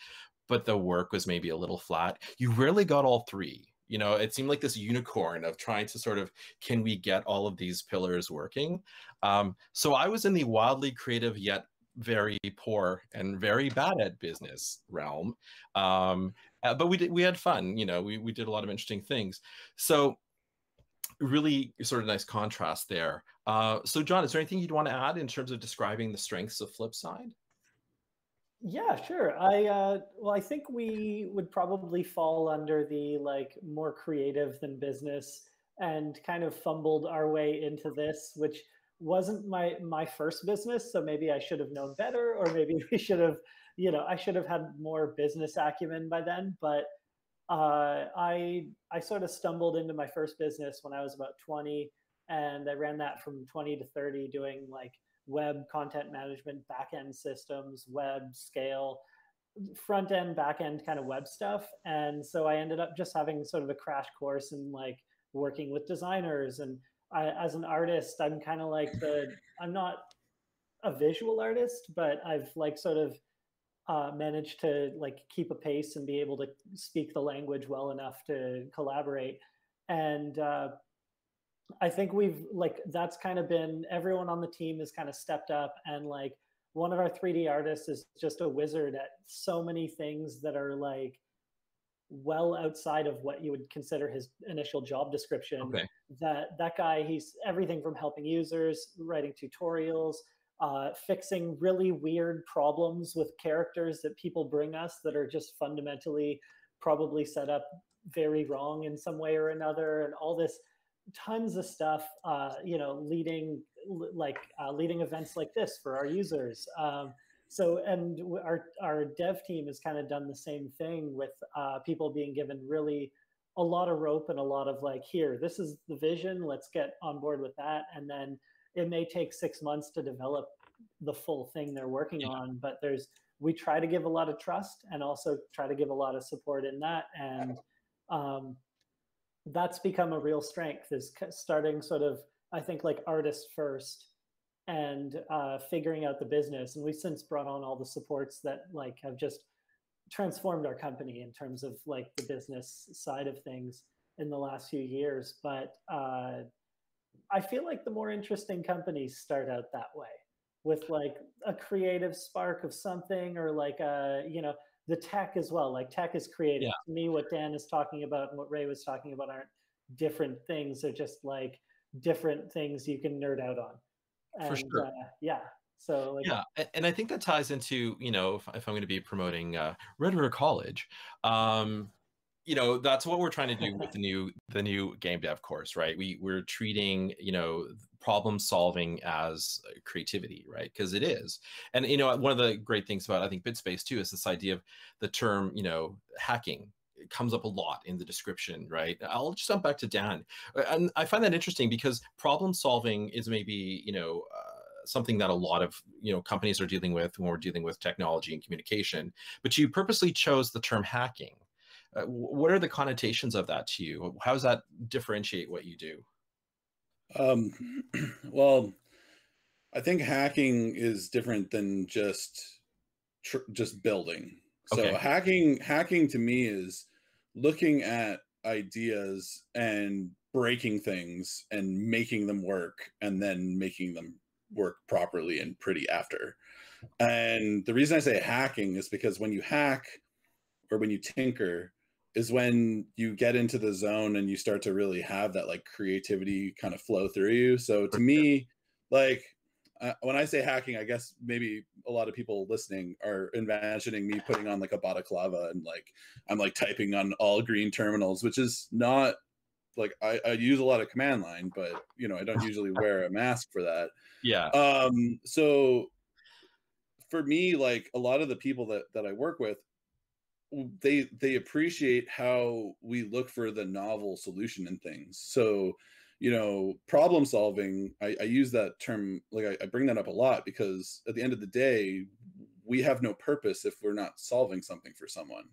but the work was maybe a little flat. You rarely got all three. You know, it seemed like this unicorn of trying to sort of, can we get all of these pillars working? So I was in the wildly creative yet very poor and very bad at business realm. But we had fun, you know, we did a lot of interesting things. So really sort of nice contrast there. So John, is there anything you'd want to add in terms of describing the strengths of Flipside? Yeah, sure. Well, I think we would probably fall under the like more creative than business, and kind of fumbled our way into this, which wasn't my first business. So maybe I should have known better, or maybe we should have, you know, I should have had more business acumen by then. But I sort of stumbled into my first business when I was about 20, and I ran that from 20 to 30, doing like web content management, back-end systems, web scale, front-end, back-end kind of web stuff. And so I ended up just having sort of a crash course in like working with designers. And as an artist, I'm kind of like I'm not a visual artist, but I've like sort of managed to like keep a pace and be able to speak the language well enough to collaborate. And I think we've like, that's kind of been, everyone on the team has kind of stepped up, and like one of our 3D artists is just a wizard at so many things that are like well outside of what you would consider his initial job description. Okay. That guy, he's everything from helping users, writing tutorials, fixing really weird problems with characters that people bring us that are just fundamentally probably set up very wrong in some way or another, and all this tons of stuff, you know, leading events like this for our users. And our dev team has kind of done the same thing with people being given really a lot of rope and a lot of like, here, this is the vision, let's get on board with that. And then it may take 6 months to develop the full thing they're working on, but we try to give a lot of trust and also try to give a lot of support in that. And that's become a real strength, is starting sort of, I think, like artist first, and figuring out the business. And we've since brought on all the supports that like have just transformed our company in terms of like the business side of things in the last few years. But I feel like the more interesting companies start out that way, with like a creative spark of something, or like you know, the tech as well. Like tech is creative. Yeah. To me, what Dan is talking about and what Ray was talking about aren't different things. They're just like different things you can nerd out on. And, for sure. Yeah. So like, yeah, and I think that ties into, you know, if I'm going to be promoting Red River College, you know, that's what we're trying to do with the new game dev course, right? We're treating, you know, problem solving as creativity, right? Because it is. And you know, one of the great things about, I think, BitSpace too is this idea of the term, you know, hacking. It comes up a lot in the description, right? I'll just jump back to Dan. And I find that interesting because problem solving is maybe, you know, something that a lot of, you know, companies are dealing with when we're dealing with technology and communication, but you purposely chose the term hacking. What are the connotations of that to you? How does that differentiate what you do? Well, I think hacking is different than just building. Okay. So hacking to me is looking at ideas and breaking things and making them work, and then making them work properly and pretty after. And the reason I say hacking is because when you hack or when you tinker is when you get into the zone and you start to really have that like creativity kind of flow through you. So to me, like when I say hacking, I guess maybe a lot of people listening are imagining me putting on like a balaclava and like I'm like typing on all green terminals, which is not like I use a lot of command line, but you know, I don't usually wear a mask for that. Yeah. So for me, like a lot of the people that I work with, they appreciate how we look for the novel solution in things. So, you know, problem solving, I use that term, like I bring that up a lot because at the end of the day, we have no purpose if we're not solving something for someone.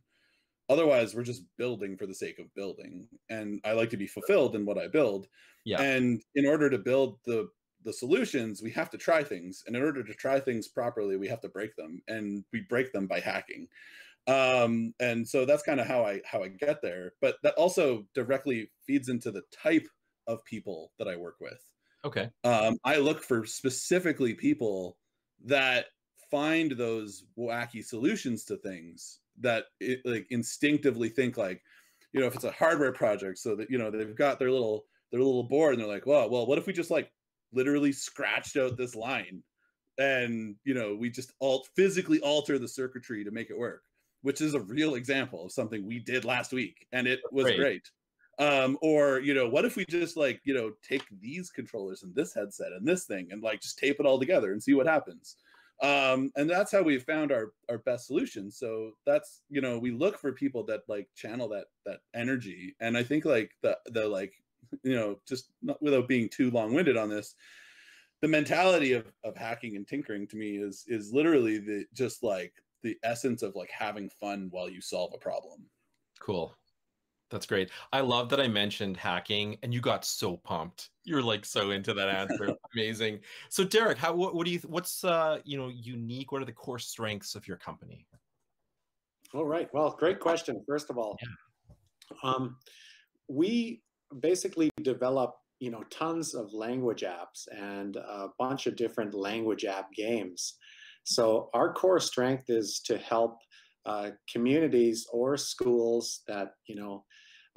Otherwise, we're just building for the sake of building. And I like to be fulfilled in what I build. Yeah. And in order to build the solutions, we have to try things. And in order to try things properly, we have to break them. And we break them by hacking. And so that's kind of how I get there. But that also directly feeds into the type of people that I work with. Okay. I look for specifically people that find those wacky solutions to things that like instinctively think like, you know, if it's a hardware project, so that, you know, they've got their little board and they're like, well, what if we just like literally scratched out this line and, you know, we just physically alter the circuitry to make it work, which is a real example of something we did last week. And it was great. Or, you know, what if we just like, you know, take these controllers and this headset and this thing and like just tape it all together and see what happens. And that's how we found our best solution. So that's, you know, we look for people that like channel that energy. And I think like the like, you know, just not, without being too long-winded on this, the mentality of hacking and tinkering to me is literally the essence of like having fun while you solve a problem. Cool. That's great. I love that I mentioned hacking and you got so pumped. You're like so into that answer. Amazing. So Derek, what do you, what's you know, unique? What are the core strengths of your company? All right. Well, great question. First of all, we basically develop, you know, tons of language apps and a bunch of different language app games. So our core strength is to help communities or schools that, you know,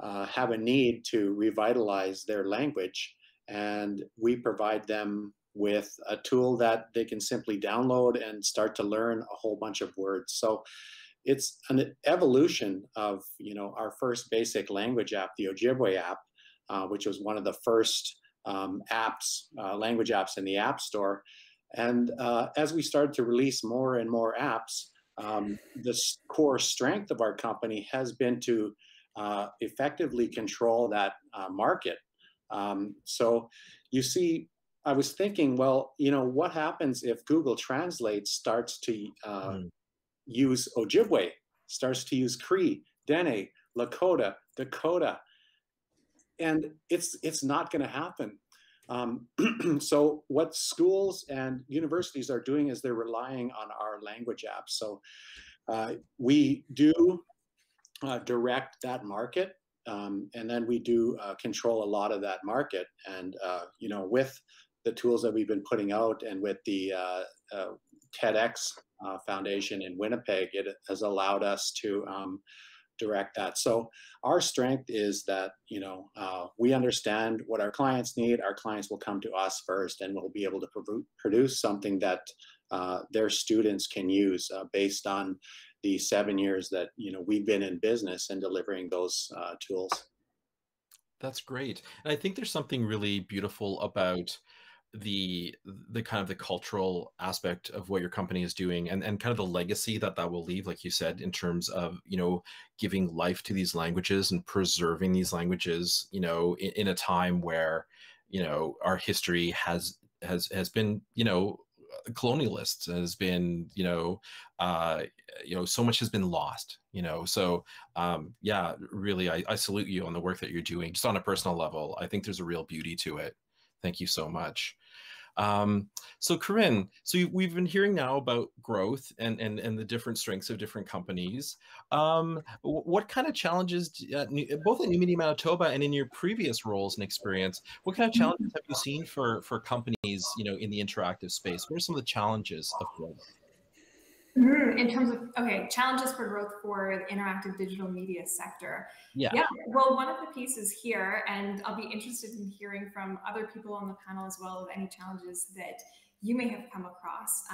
have a need to revitalize their language. And we provide them with a tool that they can simply download and start to learn a whole bunch of words. So it's an evolution of, you know, our first basic language app, the Ojibwe app, which was one of the first apps, language apps in the App Store. And as we started to release more and more apps, the core strength of our company has been to effectively control that market. So you see, I was thinking, well, you know, what happens if Google Translate starts to use Ojibwe, starts to use Cree, Dene, Lakota, Dakota, and it's not going to happen. So what schools and universities are doing is they're relying on our language apps. So we do direct that market, and then we do control a lot of that market. And you know, with the tools that we've been putting out and with the TEDx Foundation in Winnipeg, it has allowed us to direct that. So our strength is that, you know, we understand what our clients need. Our clients will come to us first, and we'll be able to produce something that their students can use based on the 7 years that we've been in business and delivering those tools. That's great. And I think there's something really beautiful about the kind of the cultural aspect of what your company is doing, and kind of the legacy that will leave, like you said, in terms of giving life to these languages and preserving these languages in a time where our history has been colonialist, has been so much has been lost, so yeah, really, I salute you on the work that you're doing, just on a personal level. I think there's a real beauty to it. Thank you so much. So Corinne, we've been hearing now about growth and the different strengths of different companies. What kind of challenges, both at New Media Manitoba and in your previous roles and experience, what kind of challenges have you seen for companies, in the interactive space? What are some of the challenges of growth? In terms of, challenges for growth for the interactive digital media sector. Yeah. Well, one of the pieces here, and I'll be interested in hearing from other people on the panel as well of any challenges that you may have come across.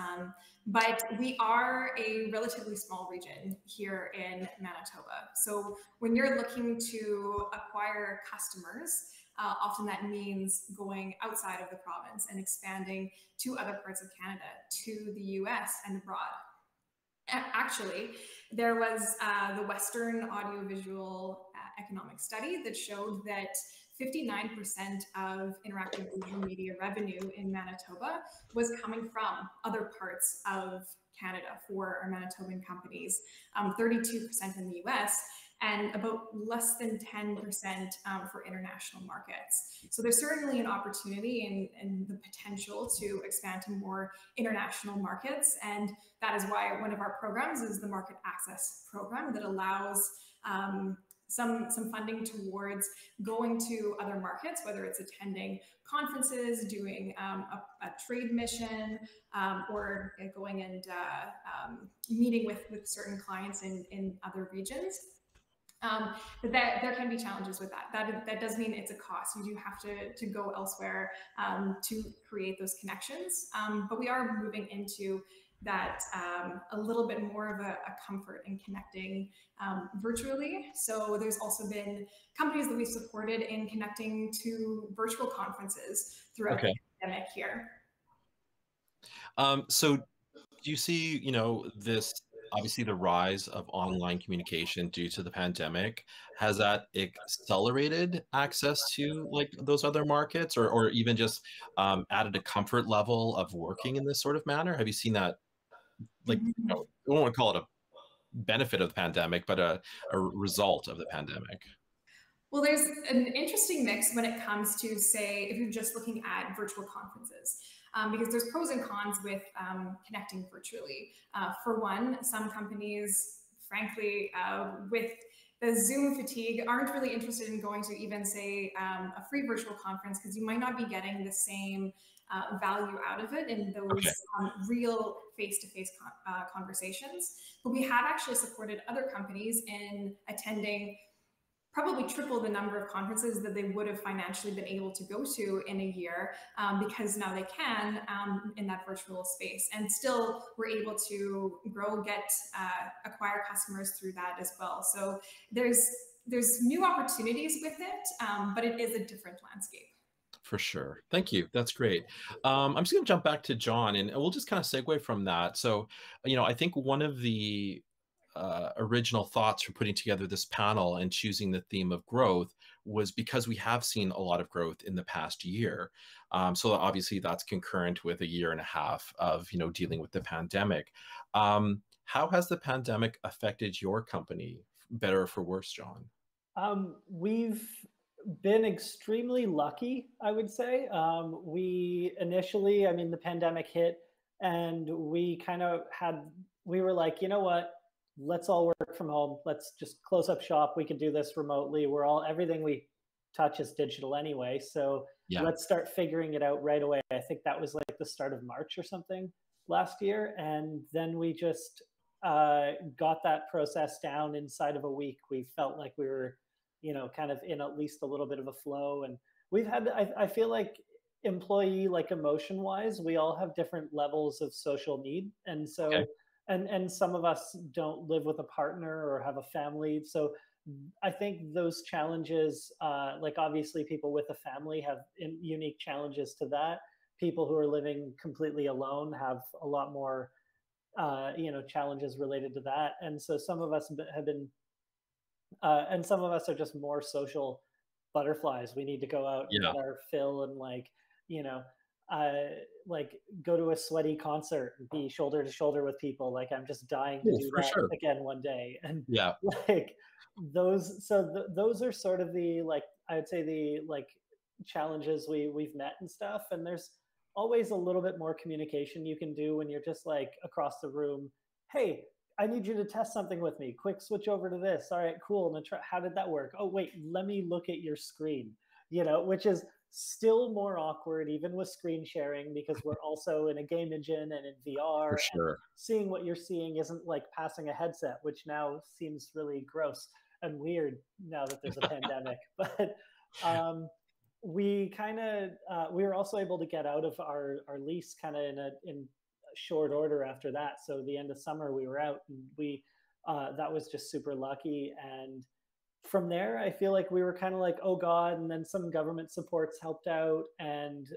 But we are a relatively small region here in Manitoba. So when you're looking to acquire customers, often that means going outside of the province and expanding to other parts of Canada, to the US and abroad. Actually, there was the Western Audiovisual Economic Study that showed that 59% of interactive digital media revenue in Manitoba was coming from other parts of Canada for our Manitoban companies, 32% in the US, and about less than 10% for international markets. So there's certainly an opportunity and the potential to expand to more international markets. And that is why one of our programs is the Market Access Program that allows some funding towards going to other markets, whether it's attending conferences, doing a trade mission, or going and meeting with certain clients in other regions. But there can be challenges with that. That does mean it's a cost. You do have to go elsewhere to create those connections. But we are moving into that a little bit more of a comfort in connecting virtually. So there's also been companies that we've supported in connecting to virtual conferences throughout the pandemic here. So do you see, this, obviously the rise of online communication due to the pandemic, has that accelerated access to like those other markets, or even just added a comfort level of working in this sort of manner? Have you seen that, like, I don't want to call it a benefit of the pandemic, but a result of the pandemic? Well, there's an interesting mix when it comes to, say, if you're just looking at virtual conferences. Because there's pros and cons with connecting virtually. For one, some companies, frankly, with the Zoom fatigue, aren't really interested in going to even, say, a free virtual conference, because you might not be getting the same value out of it in those real face-to-face conversations. But we have actually supported other companies in attending probably triple the number of conferences that they would have financially been able to go to in a year, because now they can in that virtual space, and still we're able to grow, acquire customers through that as well. So there's new opportunities with it, but it is a different landscape. For sure. Thank you. That's great. I'm just going to jump back to John, and we'll just kind of segue from that. So, I think one of the original thoughts for putting together this panel and choosing the theme of growth was because we have seen a lot of growth in the past year. So obviously that's concurrent with a year and a half of, dealing with the pandemic. How has the pandemic affected your company, better or for worse, John? We've been extremely lucky, I would say. We initially, the pandemic hit, and we were like, you know what? Let's all work from home. Let's just close up shop. We can do this remotely. Everything we touch is digital anyway. So let's start figuring it out right away. I think that was like the start of March or something last year. And then we just got that process down inside of a week. We felt like we were, kind of in at least a little bit of a flow. And we've had, I feel like employee, like emotion wise, we all have different levels of social need. And so and some of us don't live with a partner or have a family. So I think those challenges, like obviously people with a family have unique challenges to that. People who are living completely alone have a lot more, challenges related to that. And so some of us have been, and some of us are just more social butterflies. We need to go out and get our fill and go to a sweaty concert and be shoulder to shoulder with people. Like I'm just dying to do that again one day. And those are sort of the, I would say the challenges we've met and stuff. And there's always a little bit more communication you can do when you're just across the room. Hey, I need you to test something with me. Quick, switch over to this. All right, cool. And how did that work? Oh, wait, let me look at your screen, which is still more awkward even with screen sharing, because we're also in a game engine and in VR. For sure. Seeing what you're seeing isn't like passing a headset, which now seems really gross and weird now that there's a pandemic. But we were also able to get out of our lease kind of in short order after that. So the end of summer we were out, and that was just super lucky. And from there, I feel like we were kind of like, oh God, and then some government supports helped out. And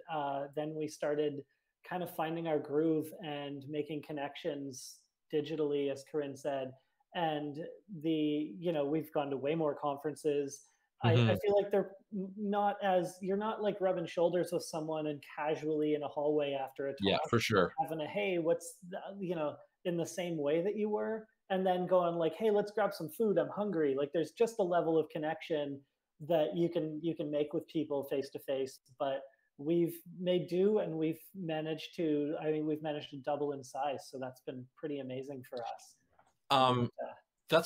then we started kind of finding our groove and making connections digitally, as Corinne said. And we've gone to way more conferences. I feel like you're not like rubbing shoulders with someone and casually in a hallway after a talk. Yeah, for sure. Having a, hey, what's, in the same way that you were. And then going like, hey, let's grab some food. I'm hungry. Like there's just a level of connection that you can make with people face to face. But we've made do, and we've managed to double in size. So that's been pretty amazing for us.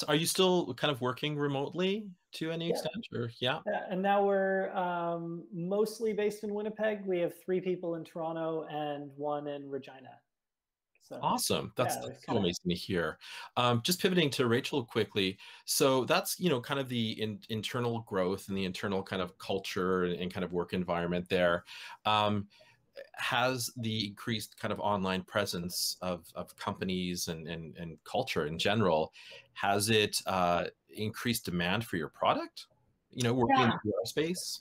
Are you still kind of working remotely to any extent? Or yeah, and now we're mostly based in Winnipeg. We have 3 people in Toronto and 1 in Regina. So, awesome. That's so amazing to hear. Just pivoting to Rachel quickly. So that's, kind of the internal growth and the internal kind of culture and kind of work environment there. Has the increased kind of online presence of companies and culture in general, has it increased demand for your product? Working in the space,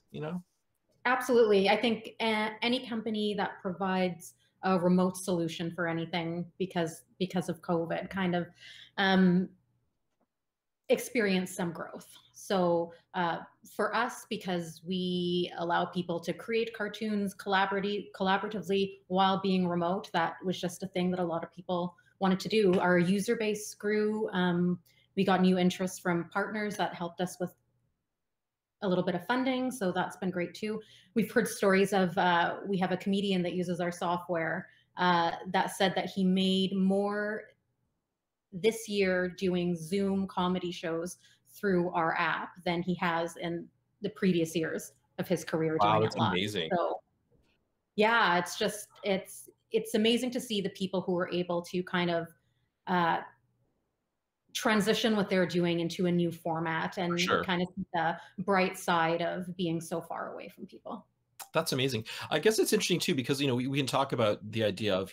Absolutely. I think any company that provides a remote solution for anything because of COVID kind of experienced some growth. So for us, because we allow people to create cartoons collaboratively while being remote, that was just a thing that a lot of people wanted to do. Our user base grew. We got new interest from partners that helped us with a little bit of funding. So that's been great too. We've heard stories of, we have a comedian that uses our software that said that he made more this year doing Zoom comedy shows through our app than he has in the previous years of his career doing that's amazing. So yeah, it's amazing to see the people who are able to kind of transition what they're doing into a new format and kind of the bright side of being so far away from people. That's amazing. I guess it's interesting too, because, we can talk about the idea of,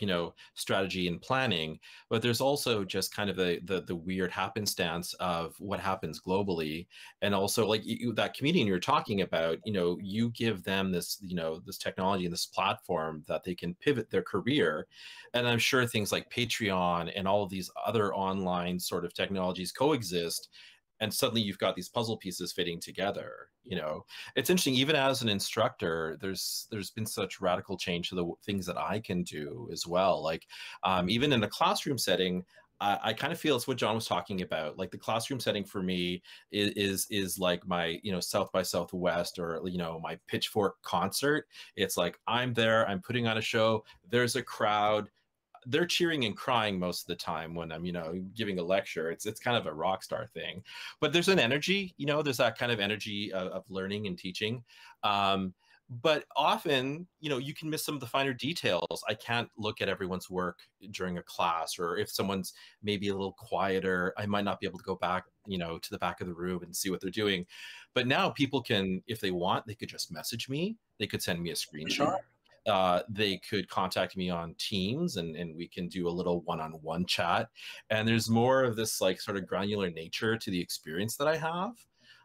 strategy and planning, but there's also just kind of the weird happenstance of what happens globally. And also like that comedian you're talking about, you give them this, this technology and this platform that they can pivot their career. And I'm sure things like Patreon and all of these other online sort of technologies coexist. And suddenly you've got these puzzle pieces fitting together. It's interesting, even as an instructor, there's been such radical change to the things that I can do as well. Like even in a classroom setting, I kind of feel it's what John was talking about. Like the classroom setting for me is like my, South by Southwest or, my Pitchfork concert. It's like, I'm there, I'm putting on a show, there's a crowd. They're cheering and crying most of the time when I'm, giving a lecture. It's kind of a rock star thing, but there's an energy, there's that kind of energy of learning and teaching. But often, you can miss some of the finer details. I can't look at everyone's work during a class, or if someone's maybe a little quieter, I might not be able to go back, to the back of the room and see what they're doing. But now people can, if they want, they could just message me. They could send me a screenshot. they could contact me on Teams, and we can do a little one-on-one chat. And there's more of this like sort of granular nature to the experience that I have.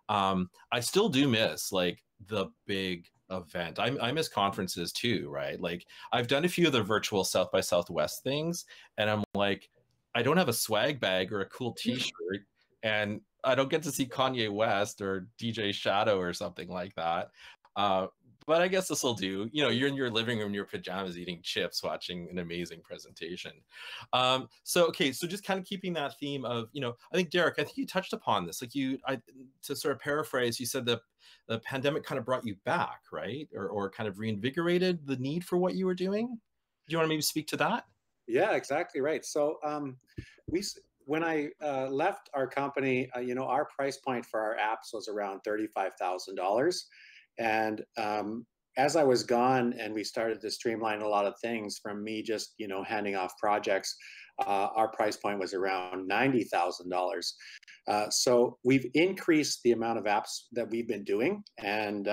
I still do miss like the big event. I miss conferences too, right? Like I've done a few of the virtual South by Southwest things, and I'm like, I don't have a swag bag or a cool t-shirt, and I don't get to see Kanye West or DJ Shadow or something like that. But I guess this will do. You know, you're in your living room in your pajamas eating chips, watching an amazing presentation. So just kind of keeping that theme of, you know, I think Derek, I think you touched upon this. Like to sort of paraphrase, you said the pandemic kind of brought you back, right? Or kind of reinvigorated the need for what you were doing. Do you want to maybe speak to that? Yeah, exactly right. So when I left our company, you know, our price point for our apps was around $35,000. And as I was gone and we started to streamline a lot of things from me just, you know, handing off projects, our price point was around $90,000. So we've increased the amount of apps that we've been doing, and,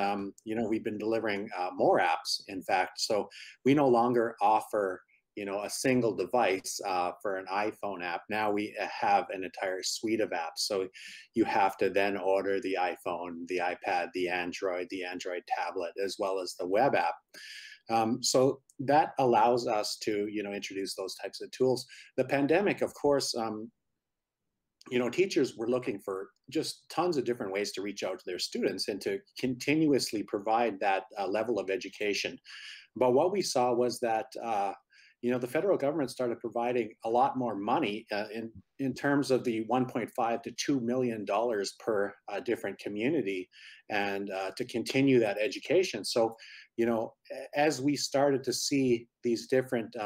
you know, we've been delivering more apps, in fact. So we no longer offer, you know, a single device for an iPhone app. Now we have an entire suite of apps. So you have to then order the iPhone, the iPad, the Android tablet, as well as the web app. So that allows us to, you know, introduce those types of tools. The pandemic, of course, you know, teachers were looking for just tons of different ways to reach out to their students and to continuously provide that level of education. But what we saw was that you know, the federal government started providing a lot more money in terms of the $1.5 to $2 million per different community, and to continue that education. So, you know, as we started to see these different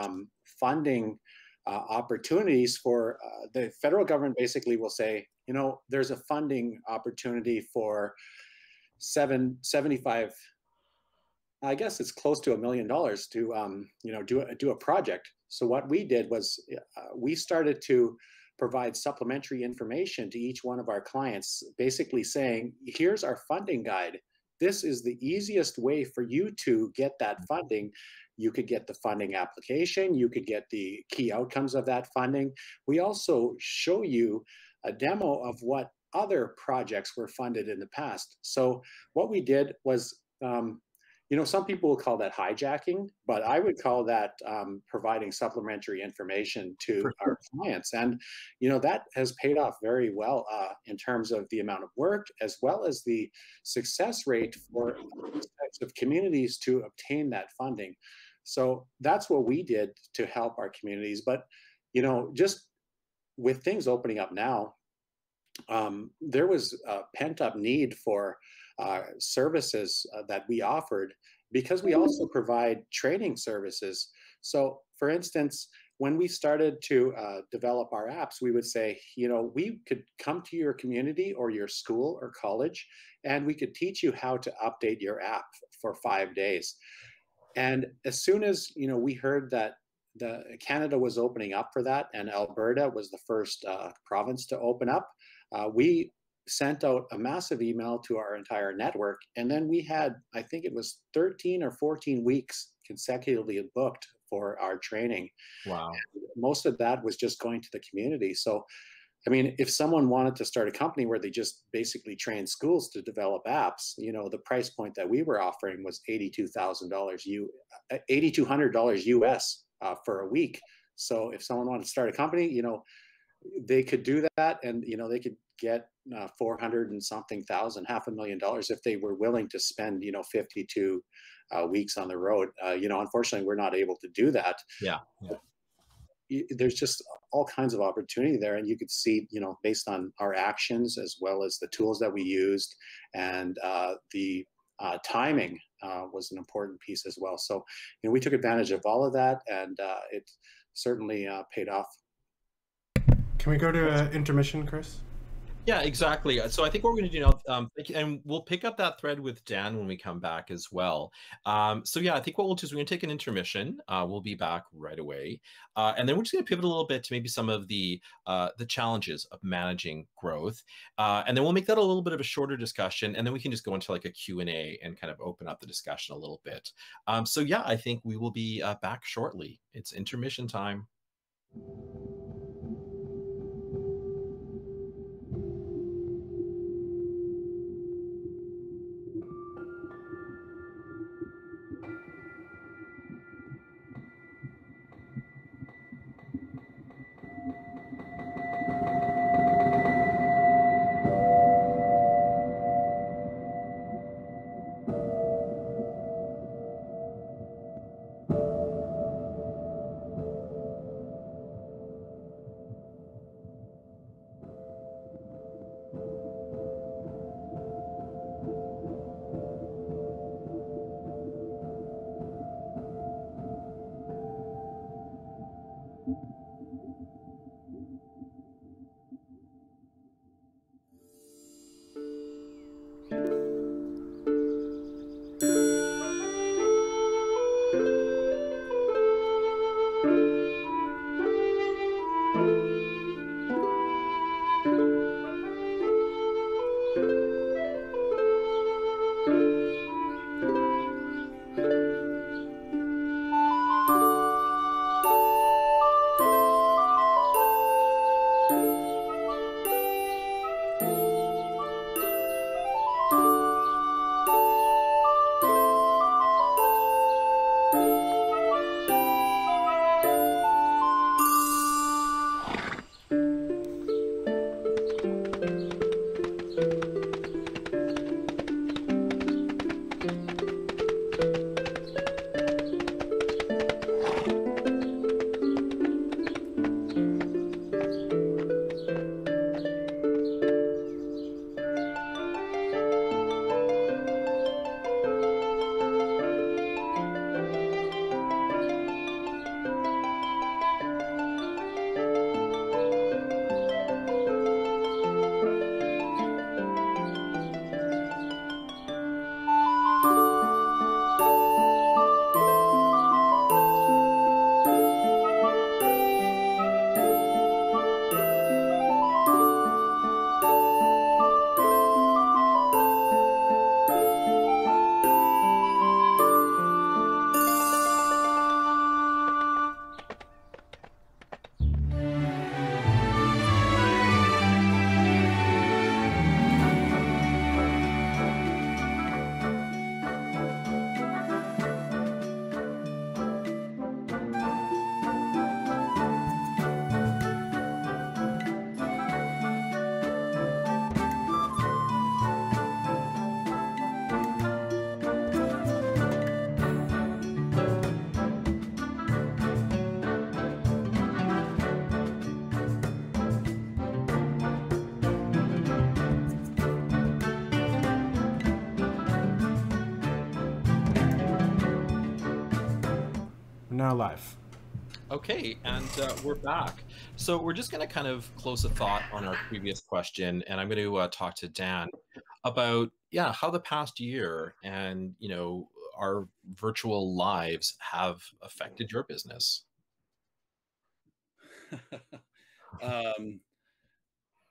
funding opportunities for the federal government, basically will say, you know, there's a funding opportunity for 75. I guess it's close to $1 million to, you know, do a project. So what we did was we started to provide supplementary information to each one of our clients, basically saying, here's our funding guide. This is the easiest way for you to get that funding. You could get the funding application. You could get the key outcomes of that funding. We also show you a demo of what other projects were funded in the past. So what we did was, you know, some people will call that hijacking, but I would call that providing supplementary information to our clients. And, you know, that has paid off very well in terms of the amount of work, as well as the success rate for these types of communities to obtain that funding. So that's what we did to help our communities. But, you know, just with things opening up now, there was a pent-up need for services that we offered, because we also provide training services. So for instance, when we started to develop our apps, we would say, you know, we could come to your community or your school or college, and we could teach you how to update your app for 5 days. And as soon as, you know, we heard that Canada was opening up for that, and Alberta was the first province to open up, we sent out a massive email to our entire network. And then we had, I think it was 13 or 14 weeks consecutively booked for our training. Wow. And most of that was just going to the community. So, I mean, if someone wanted to start a company where they just basically train schools to develop apps, you know, the price point that we were offering was $8,200 US for a week. So if someone wanted to start a company, you know, they could do that, and, you know, they could get 400 and something thousand, $500,000 if they were willing to spend, you know, 52 weeks on the road. You know, unfortunately, we're not able to do that. Yeah. There's just all kinds of opportunity there, and you could see, you know, based on our actions as well as the tools that we used, and the timing was an important piece as well. So, you know, we took advantage of all of that, and it certainly paid off. Can we go to intermission, Chris? Yeah, exactly. So I think what we're going to do now, and we'll pick up that thread with Dan when we come back as well. So yeah, I think what we'll do is we're going to take an intermission. We'll be back right away, and then we're just going to pivot a little bit to maybe some of the challenges of managing growth, and then we'll make that a little bit of a shorter discussion, and then we can just go into like a Q&A and kind of open up the discussion a little bit. So yeah, I think we will be back shortly. It's intermission time. Now live. Okay, and we're back. So we're just going to kind of close a thought on our previous question, and I'm going to talk to Dan about, yeah, how the past year and, you know, our virtual lives have affected your business.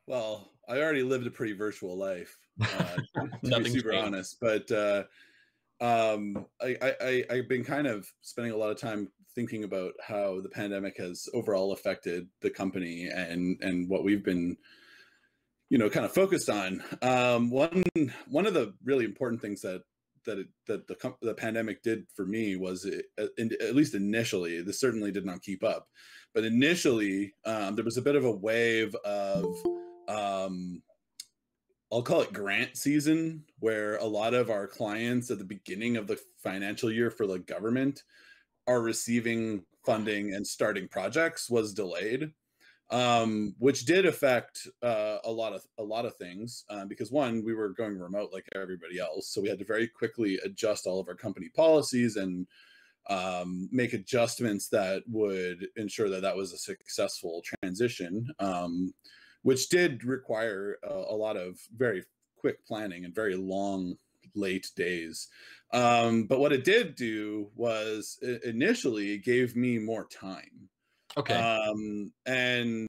Well, I already lived a pretty virtual life, to be super honest. But I've been kind of spending a lot of time thinking about how the pandemic has overall affected the company and what we've been, you know, kind of focused on. One of the really important things that the pandemic did for me was, at least initially, this certainly did not keep up, but initially there was a bit of a wave of I'll call it grant season, where a lot of our clients at the beginning of the financial year for the government are receiving funding and starting projects was delayed, which did affect a lot of things, because one, we were going remote like everybody else, so we had to very quickly adjust all of our company policies and make adjustments that would ensure that that was a successful transition. which did require a lot of very quick planning and very long, late days. But what it did do was initially it gave me more time. Okay. And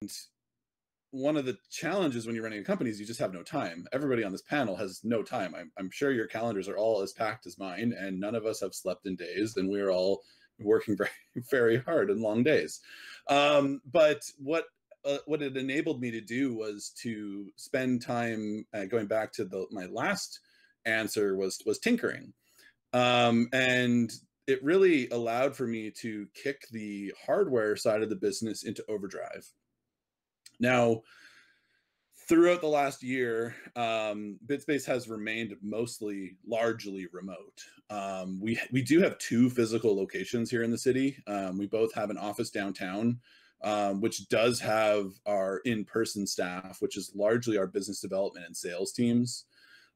one of the challenges when you're running a company is you just have no time. Everybody on this panel has no time. I'm sure your calendars are all as packed as mine, and none of us have slept in days, and we're all working very, very hard and long days. But what it enabled me to do was to spend time, going back to my last answer, was tinkering. And it really allowed for me to kick the hardware side of the business into overdrive. Now, throughout the last year, BitSpace has remained largely remote. We do have 2 physical locations here in the city. We both have an office downtown, which does have our in-person staff, which is largely our business development and sales teams.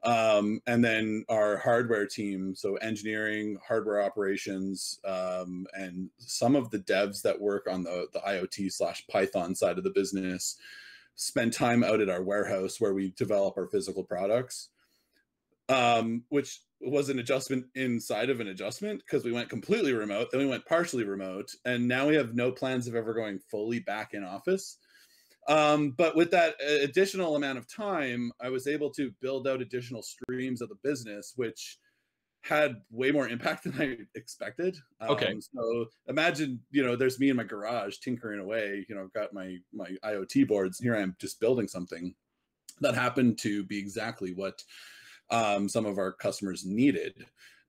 And then our hardware team, so engineering, hardware operations, and some of the devs that work on the IoT/Python side of the business spend time out at our warehouse where we develop our physical products, which was an adjustment inside of an adjustment, because we went completely remote, then we went partially remote, and now we have no plans of ever going fully back in office. But with that additional amount of time, I was able to build out additional streams of the business, which had way more impact than I expected. Okay. So imagine, there's me in my garage tinkering away. I've got my IoT boards. Here I am just building something that happened to be exactly what some of our customers needed.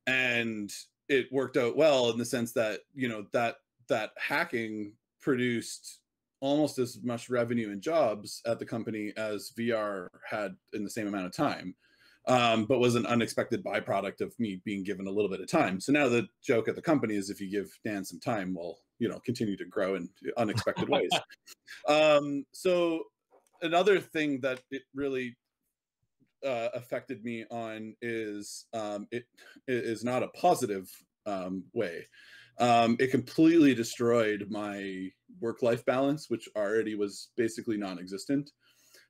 And it worked out well in the sense that, that hacking produced almost as much revenue and jobs at the company as VR had in the same amount of time, but was an unexpected byproduct of me being given a little bit of time. So now the joke at the company is, if you give Dan some time, we'll continue to grow in unexpected ways. So another thing that it really affected me on is it is not a positive way. It completely destroyed my work-life balance, which already was basically non-existent.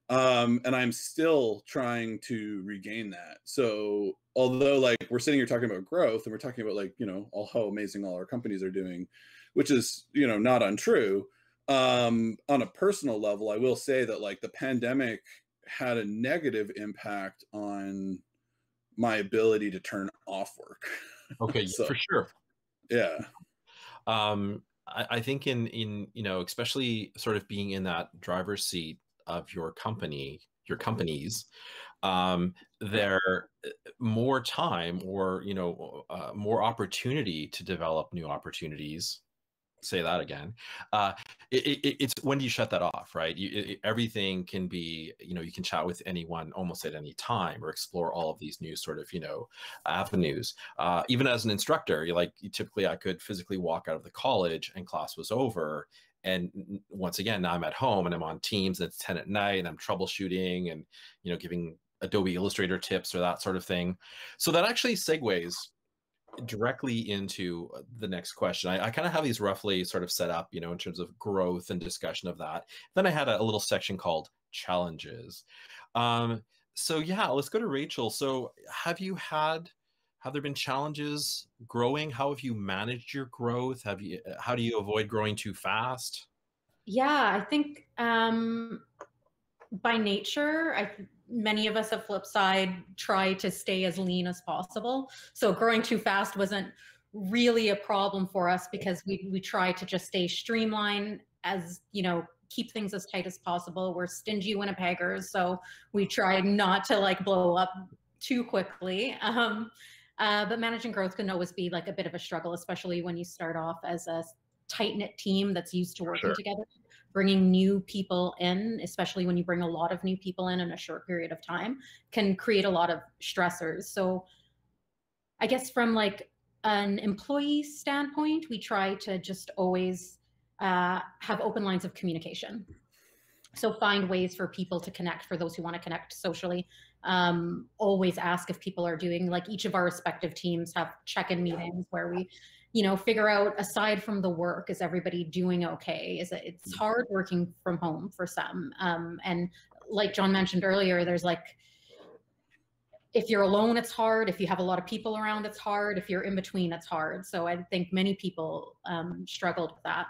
And I'm still trying to regain that. So although we're sitting here talking about growth, and we're talking about how amazing all our companies are doing, which is, not untrue. On a personal level, I will say that the pandemic had a negative impact on my ability to turn off work. Okay, So, for sure. Yeah. I think in especially sort of being in that driver's seat of your companies, there more time or more opportunity to develop new opportunities. Say that again. It's when do you shut that off, right? Everything can be, you can chat with anyone almost at any time, or explore all of these new sort of, avenues. Even as an instructor, typically I could physically walk out of the college and class was over. And once again, now I'm at home and I'm on Teams and it's 10 at night and I'm troubleshooting and, giving Adobe Illustrator tips or that sort of thing. So that actually segues directly into the next question. I kind of have these roughly sort of set up, in terms of growth and discussion of that. Then I had a little section called challenges. So yeah, let's go to Rachel. So have there been challenges growing? How have you managed your growth? How do you avoid growing too fast? Yeah, I think by nature, many of us at Flipside try to stay as lean as possible. So growing too fast wasn't really a problem for us, because we try to just stay streamlined, as keep things as tight as possible. We're stingy Winnipeggers, so we try not to blow up too quickly. But managing growth can always be a bit of a struggle, especially when you start off as a tight-knit team that's used to working together. Bringing new people in, especially when you bring a lot of new people in a short period of time, can create a lot of stressors. So I guess from an employee standpoint, we try to just always have open lines of communication. So find ways for people to connect, for those who want to connect socially. always ask if people are doing, like, each of our respective teams have check-in meetings where we, you know, figure out, aside from the work, is everybody doing okay? It's hard working from home for some. And like John mentioned earlier, there's like, if you're alone, it's hard. If you have a lot of people around, it's hard. If you're in between, it's hard. So I think many people struggled with that.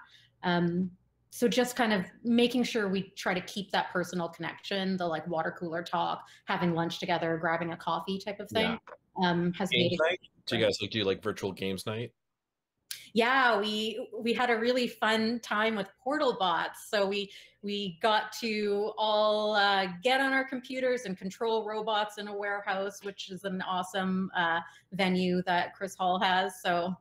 So just kind of making sure we try to keep that personal connection, the like water cooler talk, having lunch together, grabbing a coffee type of thing, has made it. Do you guys do like virtual games night? Yeah, we had a really fun time with Portal bots. So we got to all get on our computers and control robots in a warehouse, which is an awesome venue that Chris Hall has. So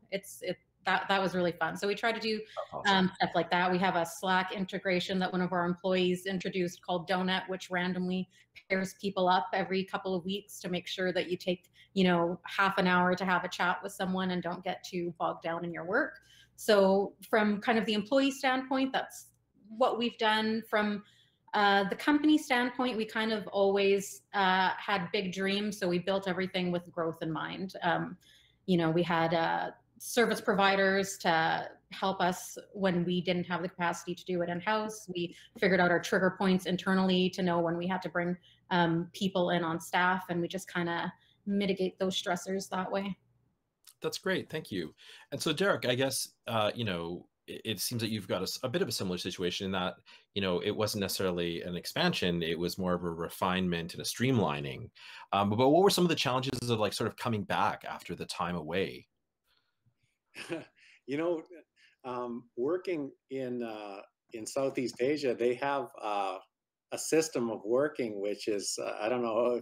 that was really fun. So we try to do stuff like that. We have a Slack integration that one of our employees introduced called Donut, which randomly pairs people up every couple of weeks to make sure that you take, you know, half an hour to have a chat with someone and don't get too bogged down in your work. So from kind of the employee standpoint, that's what we've done. From the company standpoint, we kind of always had big dreams. So we built everything with growth in mind. You know, we had service providers to help us when we didn't have the capacity to do it in-house. We figured out our trigger points internally to know when we had to bring people in on staff, and we just kind of mitigate those stressors that way. That's great. Thank you. And so Derek, I guess, you know, it seems that you've got a bit of a similar situation in that, you know, it wasn't necessarily an expansion, it was more of a refinement and a streamlining. But what were some of the challenges of like sort of coming back after the time away? You know, working in Southeast Asia, they have a system of working which is I don't know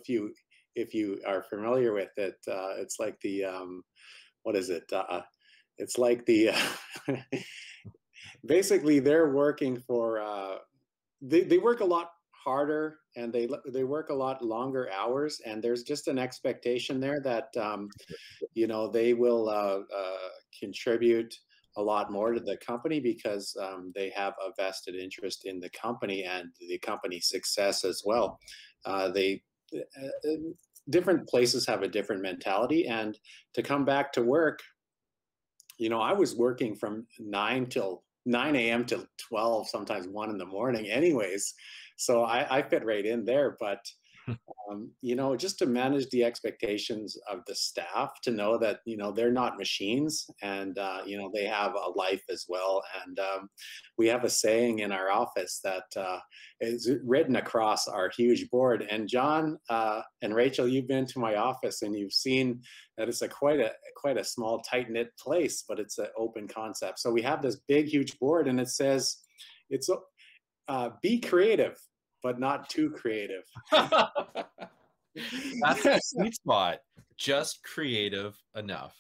if you are familiar with it. It's like the what is it? It's like the basically they're working for they work a lot harder and they work a lot longer hours, and there's just an expectation there that you know, they will contribute a lot more to the company because they have a vested interest in the company and the company's success as well. Different places have a different mentality, and to come back to work, you know, I was working from 9 a.m. till 12, sometimes 1 in the morning anyways. So I fit right in there, but you know, just to manage the expectations of the staff, to know that, you know, they're not machines, and you know, they have a life as well. And we have a saying in our office that is written across our huge board. And John and Rachel, you've been to my office and you've seen that it's quite a small, tight-knit place, but it's an open concept. So we have this big, huge board, and it says, it's be creative, but not too creative. That's the sweet spot. Just creative enough.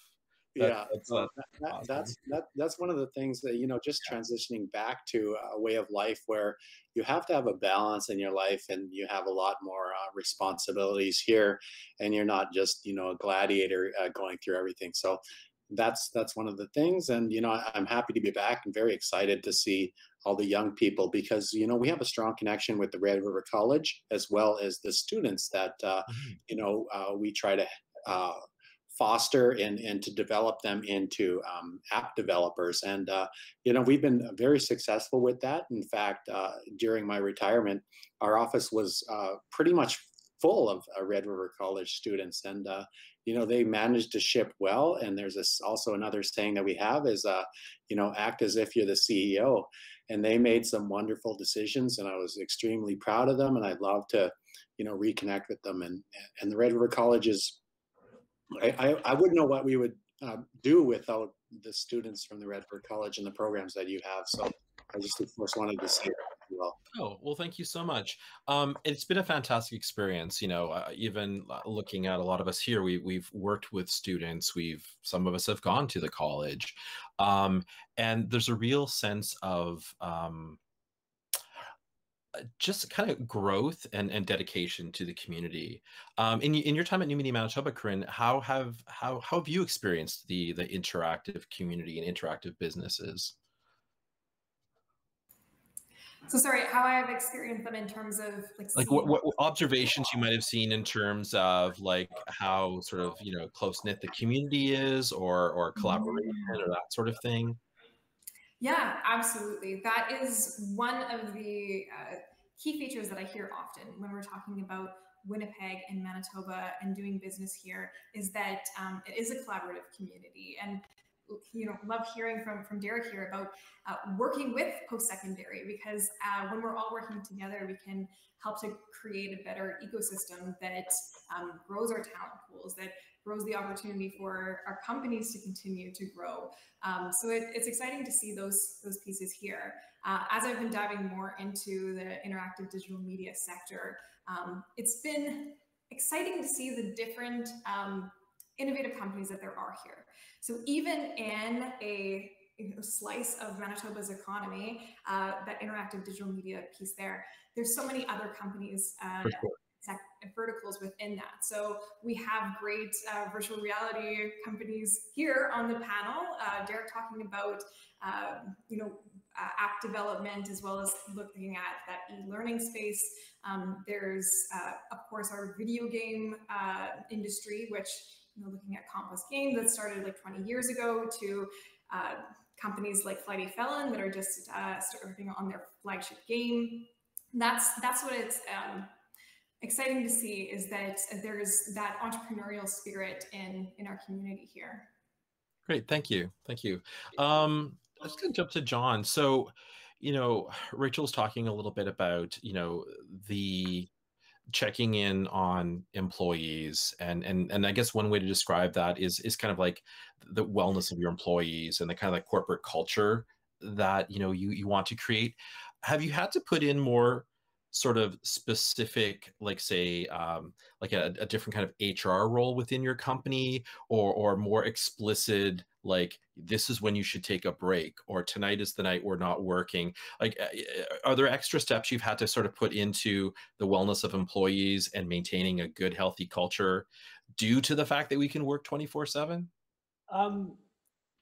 That's one of the things that, you know, just transitioning back to a way of life where you have to have a balance in your life, and you have a lot more responsibilities here, and you're not just, you know, a gladiator going through everything. So that's one of the things. And, you know, I'm happy to be back and very excited to see all the young people, because, you know, we have a strong connection with the Red River College as well as the students that, you know, we try to foster and to develop them into app developers. And, you know, we've been very successful with that. In fact, during my retirement, our office was pretty much full of Red River College students, and you know, they managed to ship well. And there's also another saying that we have is, you know, act as if you're the CEO. And they made some wonderful decisions, and I was extremely proud of them. And I'd love to, you know, reconnect with them. And the Red River College is, I wouldn't know what we would do without the students from the Red River College and the programs that you have. So I just, of course, wanted to say that as well. Oh, well, thank you so much. It's been a fantastic experience. You know, even looking at a lot of us here, we've worked with students. Some of us have gone to the college, and there's a real sense of just kind of growth and dedication to the community. In your time at New Media Manitoba, Corinne, how have you experienced the interactive community and interactive businesses? So sorry, how I have experienced them in terms of like what observations you might have seen in terms of like how sort of, you know, close knit the community is, or collaboration or that sort of thing. Yeah, absolutely. That is one of the key features that I hear often when we're talking about Winnipeg and Manitoba and doing business here, is that it is a collaborative community. And you know, love hearing from Derek here about working with post-secondary, because when we're all working together, we can help to create a better ecosystem that grows our talent pools, that grows the opportunity for our companies to continue to grow. So it's exciting to see those pieces here. As I've been diving more into the interactive digital media sector, it's been exciting to see the different innovative companies that there are here. So even in a slice of Manitoba's economy, that interactive digital media piece there's so many other companies, verticals within that. So we have great virtual reality companies here on the panel. Derek talking about, app development, as well as looking at that e-learning space. There's, of course, our video game industry, which, looking at Campbell's game that started like 20 years ago, to companies like Flighty Felon that are just starting on their flagship game. That's what it's exciting to see, is that there's that entrepreneurial spirit in our community here. Great, thank you. Let's jump to John. So, Rachel's talking a little bit about, the checking in on employees, and I guess one way to describe that is kind of like the wellness of your employees and the kind of like corporate culture that you want to create. Have you had to put in more sort of specific, like say like a different kind of HR role within your company, or more explicit, like this is when you should take a break, or tonight is the night we're not working? Like, are there extra steps you've had to sort of put into the wellness of employees and maintaining a good, healthy culture due to the fact that we can work 24/7?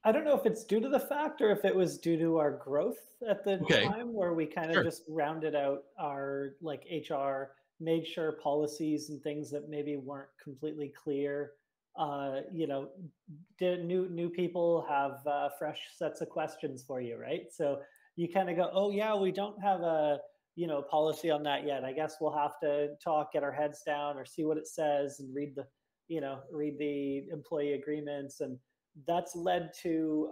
I don't know if it's due to the fact or if it was due to our growth at the time, where we kind of just rounded out our like HR, made sure policies and things that maybe weren't completely clear. New people have fresh sets of questions for you, right? So you kind of go, oh yeah, we don't have a policy on that yet. I guess we'll have to talk, get our heads down, or see what it says and read the employee agreements. And that's led to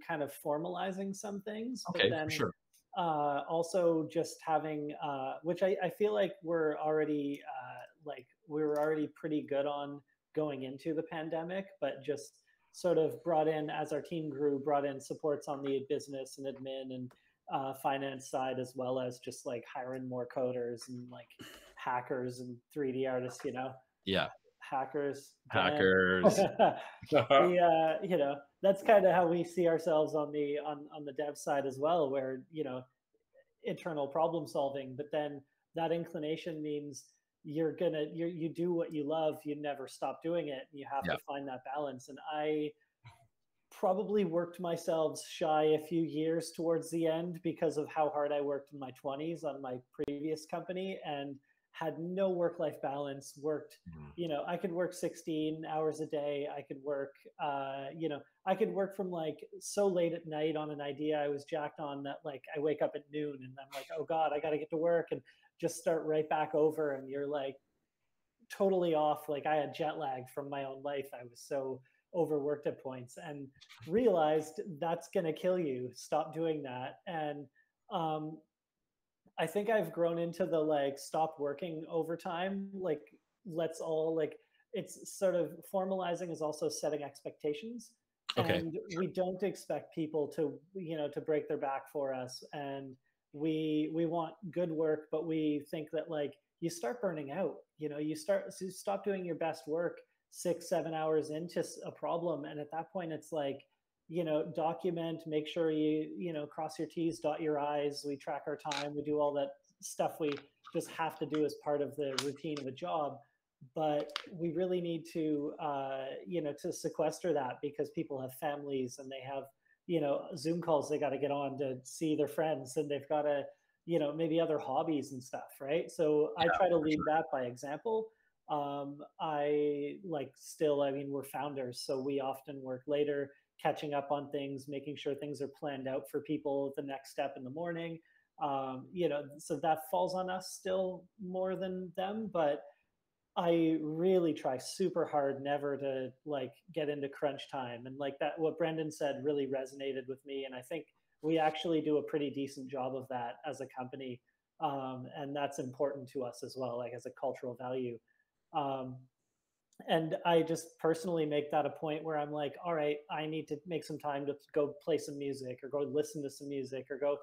kind of formalizing some things. Okay, but then, for sure. Also just having, which I feel like we were already pretty good on going into the pandemic, but just sort of brought in, as our team grew, brought in supports on the business and admin and finance side, as well as just like hiring more coders and like hackers and 3D artists, Yeah. Hackers. That's kind of how we see ourselves on the dev side as well, where internal problem solving, but then that inclination means you do what you love, you never stop doing it, and you have to find that balance. And I probably worked myself shy a few years towards the end because of how hard I worked in my 20s on my previous company, and had no work-life balance. I could work 16 hours a day. I could work, I could work from like so late at night on an idea I was jacked on that like I wake up at noon and I'm like, oh God, I got to get to work, and just start right back over. And you're like totally off. Like I had jet lag from my own life. I was so overworked at points, and realized that's going to kill you. Stop doing that. And, I think I've grown into the like stop working overtime. Like let's all like, it's sort of formalizing is also setting expectations. Okay. And we don't expect people to to break their back for us. And we want good work, but we think that like you start burning out. You stop doing your best work 6-7 hours into a problem, and at that point it's like, document, make sure you cross your T's, dot your I's. We track our time. We do all that stuff we just have to do as part of the routine of a job. But we really need to, to sequester that, because people have families and they have Zoom calls they got to get on to see their friends, and they've got to, maybe other hobbies and stuff, right? So I try to lead that by example. I mean, we're founders, so we often work later, catching up on things, making sure things are planned out for people the next step in the morning. So that falls on us still more than them, but I really try super hard never to get into crunch time. And that, what Brendan said really resonated with me. And I think we actually do a pretty decent job of that as a company. And that's important to us as well, as a cultural value. And I just personally make that a point where I'm like, all right, I need to make some time to go play some music or go listen to some music or go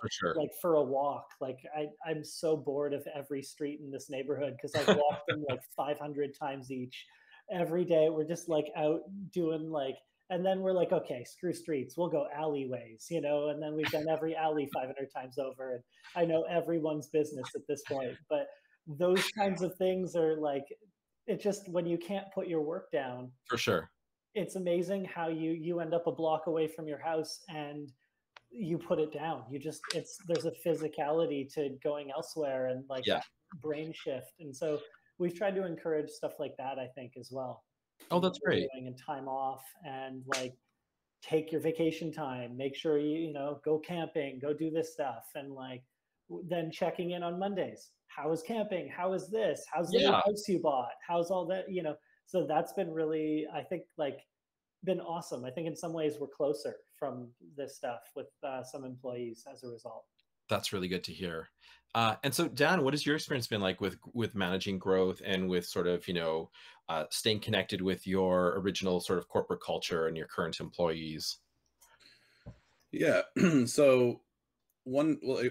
for a walk. I'm so bored of every street in this neighborhood because I've walked them 500 times each. Every day we're just out doing and then we're okay, screw streets, we'll go alleyways, and then we've done every alley 500 times over. And I know everyone's business at this point, but those kinds of things are it's just when you can't put your work down. For sure. It's amazing how you end up a block away from your house and you put it down. There's a physicality to going elsewhere and that brain shift. And so we've tried to encourage stuff like that, I think, as well. Oh, that's great. And time off and take your vacation time, make sure you go camping, go do this stuff. And then checking in on Mondays. How is camping? How is this? How's the new house you bought? How's all that, So that's been really, I think, been awesome. I think in some ways we're closer from this stuff with some employees as a result. That's really good to hear. And so, Dan, what has your experience been like with managing growth and with sort of, staying connected with your original sort of corporate culture and your current employees? Yeah. So in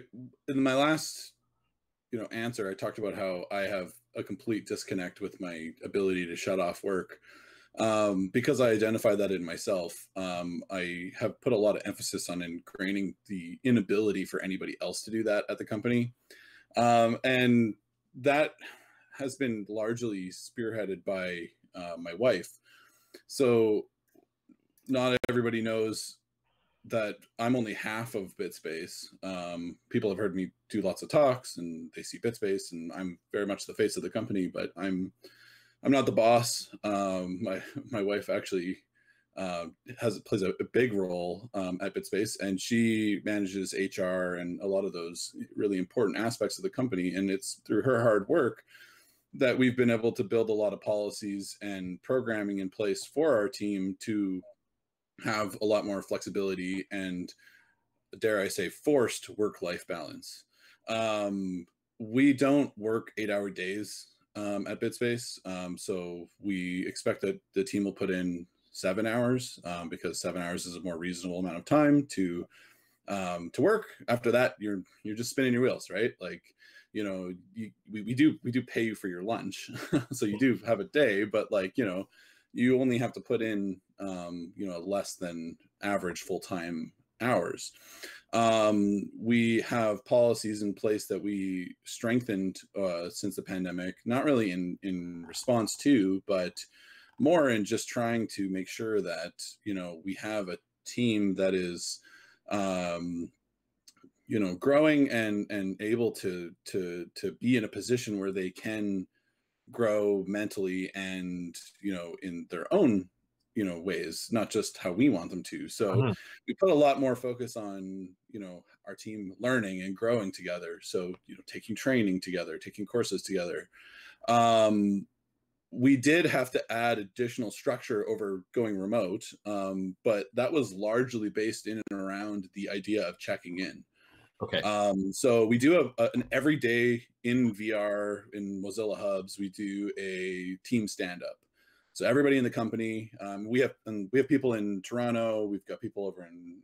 my last answer, I talked about how I have a complete disconnect with my ability to shut off work because I identify that in myself. I have put a lot of emphasis on ingraining the inability for anybody else to do that at the company. And that has been largely spearheaded by my wife. So not everybody knows that I'm only half of BitSpace. People have heard me do lots of talks and they see BitSpace and I'm very much the face of the company, but I'm not the boss. My wife actually plays a big role at BitSpace, and she manages HR and a lot of those really important aspects of the company. And it's through her hard work that we've been able to build a lot of policies and programming in place for our team to have a lot more flexibility and, dare I say, forced work-life balance. We don't work 8-hour days at BitSpace, so we expect that the team will put in 7 hours because 7 hours is a more reasonable amount of time to work. After that, you're just spinning your wheels, right? We do pay you for your lunch, so you do have a day, but you only have to put in less than average full-time hours. We have policies in place that we strengthened since the pandemic, not really in response to, but more in just trying to make sure that we have a team that is growing and able to be in a position where they can grow mentally and in their own ways, not just how we want them to. So we put a lot more focus on our team learning and growing together. So taking training together, taking courses together. We did have to add additional structure over going remote, but that was largely based in and around the idea of checking in. Okay. So we do an every day in VR in Mozilla Hubs, we do a team stand-up. So everybody in the company, we have people in Toronto, we've got people over in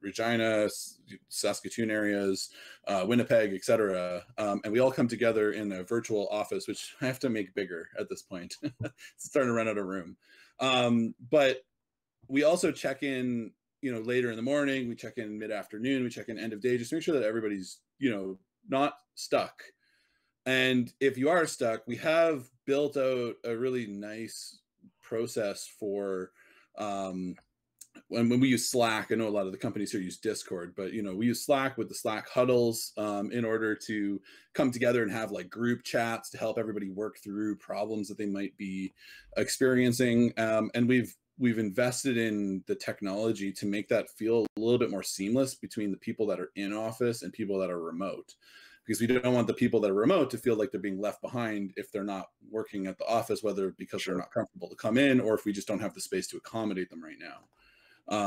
Regina, Saskatoon areas, Winnipeg, etc. And we all come together in a virtual office, which I have to make bigger at this point. It's starting to run out of room. But we also check in later in the morning, we check in mid-afternoon, we check in end of day, just to make sure that everybody's, not stuck. And if you are stuck, we have built out a really nice process for when we use Slack, I know a lot of the companies here use Discord, but we use Slack with the Slack huddles in order to come together and have like group chats to help everybody work through problems that they might be experiencing. And we've invested in the technology to make that feel a little bit more seamless between the people that are in office and people that are remote, because we don't want the people that are remote to feel like they're being left behind if they're not working at the office, whether because they're not comfortable to come in or if we just don't have the space to accommodate them right now.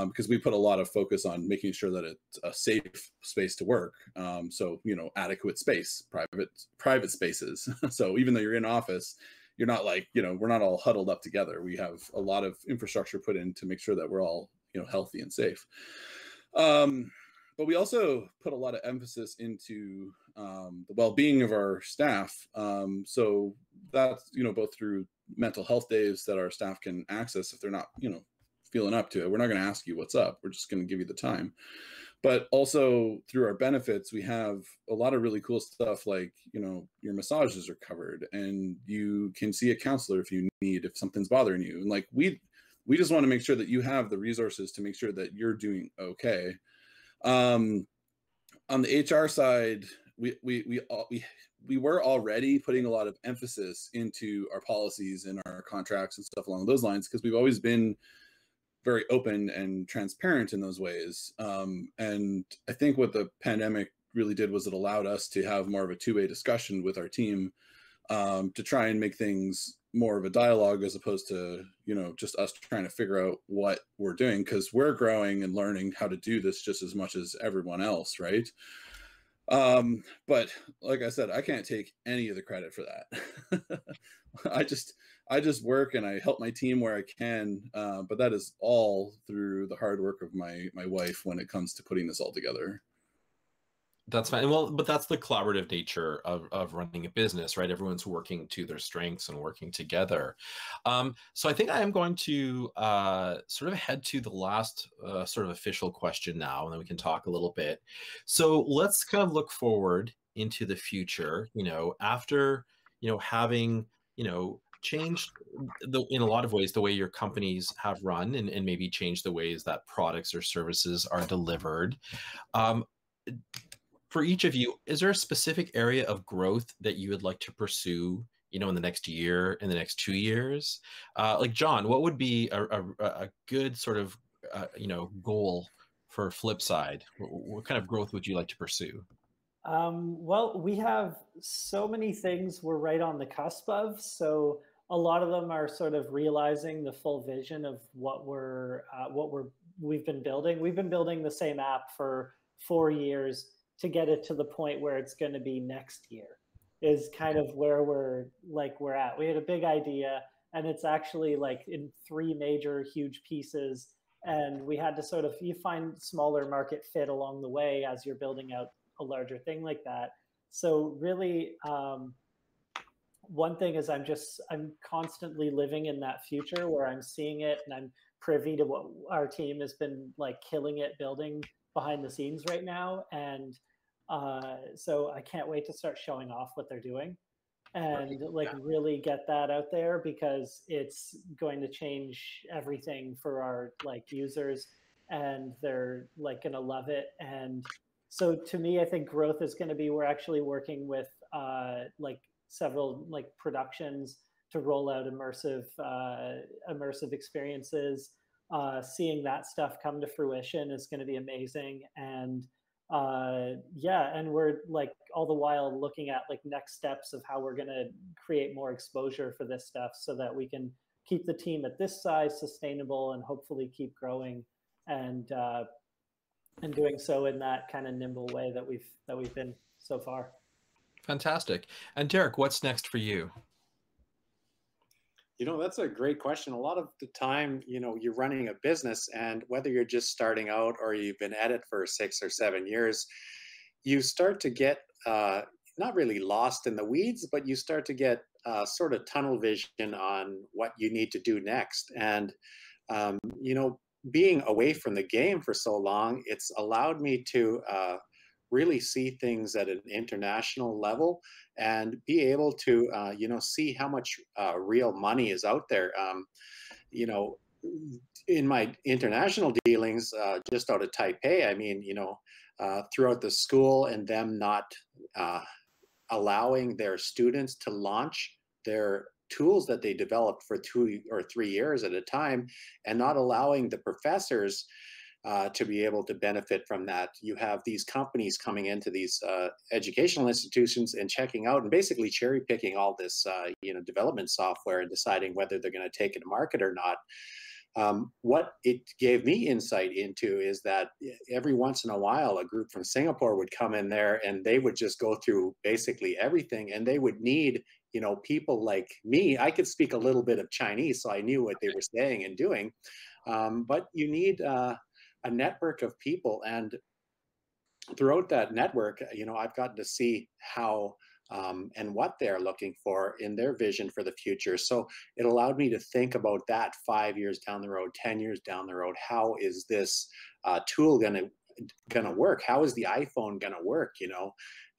Because we put a lot of focus on making sure that it's a safe space to work. So, adequate space, private spaces. So even though you're in office, you're not like, we're not all huddled up together. We have a lot of infrastructure put in to make sure that we're all, healthy and safe. But we also put a lot of emphasis into the well-being of our staff. So that's, both through mental health days that our staff can access if they're not, feeling up to it. We're not going to ask you what's up. We're just going to give you the time. But also through our benefits, we have a lot of really cool stuff like, your massages are covered and you can see a counselor if you need, if something's bothering you. And like, we just want to make sure that you have the resources to make sure that you're doing okay. On the HR side, we were already putting a lot of emphasis into our policies and our contracts and stuff along those lines, because we've always been very open and transparent in those ways. And I think what the pandemic really did was it allowed us to have more of a two-way discussion with our team to try and make things more of a dialogue as opposed to, just us trying to figure out what we're doing, because we're growing and learning how to do this just as much as everyone else, right? But like I said, I can't take any of the credit for that. I just work and I help my team where I can, but that is all through the hard work of my wife when it comes to putting this all together. That's fine. Well, but that's the collaborative nature of running a business, right? Everyone's working to their strengths and working together. So I think I am going to sort of head to the last sort of official question now, and then we can talk a little bit. So let's kind of look forward into the future, after, having, changed in a lot of ways the way your companies have run and maybe changed the ways that products or services are delivered. For each of you, is there a specific area of growth that you would like to pursue, in the next year, in the next 2 years? Like John, what would be a good sort of, goal for Flipside? What kind of growth would you like to pursue? Well, we have so many things we're right on the cusp of. So a lot of them are sort of realizing the full vision of what we've been building. We've been building the same app for 4 years to get it to the point where it's going to be next year is kind of where we're at. We had a big idea and it's actually like in 3 major huge pieces. And we had to you find smaller market fit along the way as you're building out a larger thing like that. So really, one thing is I'm constantly living in that future where I'm seeing it and I'm privy to what our team has been like killing it building behind the scenes right now. And so I can't wait to start showing off what they're doing and really get that out there, because it's going to change everything for our users, and they're going to love it. And so to me, I think growth is going to be, we're actually working with several productions to roll out immersive experiences. Seeing that stuff come to fruition is going to be amazing. And and we're all the while looking at next steps of how we're going to create more exposure for this stuff so that we can keep the team at this size sustainable and hopefully keep growing and doing so in that kind of nimble way that we've been so far. Fantastic. And Derek, what's next for you? That's a great question. A lot of the time, you're running a business, and whether you're just starting out or you've been at it for 6 or 7 years, you start to get not really lost in the weeds, but you start to get sort of tunnel vision on what you need to do next. And, being away from the game for so long, it's allowed me to really see things at an international level and be able to, see how much real money is out there. in my international dealings, just out of Taipei, I mean, throughout the school and them not allowing their students to launch their tools that they developed for 2 or 3 years at a time, and not allowing the professors to be able to benefit from that. You have these companies coming into these educational institutions and checking out and basically cherry picking all this development software and deciding whether they're going to take it to market or not. What it gave me insight into is that every once in a while, a group from Singapore would come in there and they would just go through basically everything, and they would need, people like me. I could speak a little bit of Chinese, so I knew what they were saying and doing. But you need a network of people, and throughout that network, I've gotten to see how and what they're looking for in their vision for the future. So it allowed me to think about that 5 years down the road, 10 years down the road. How is this tool gonna work? How is the iPhone gonna work,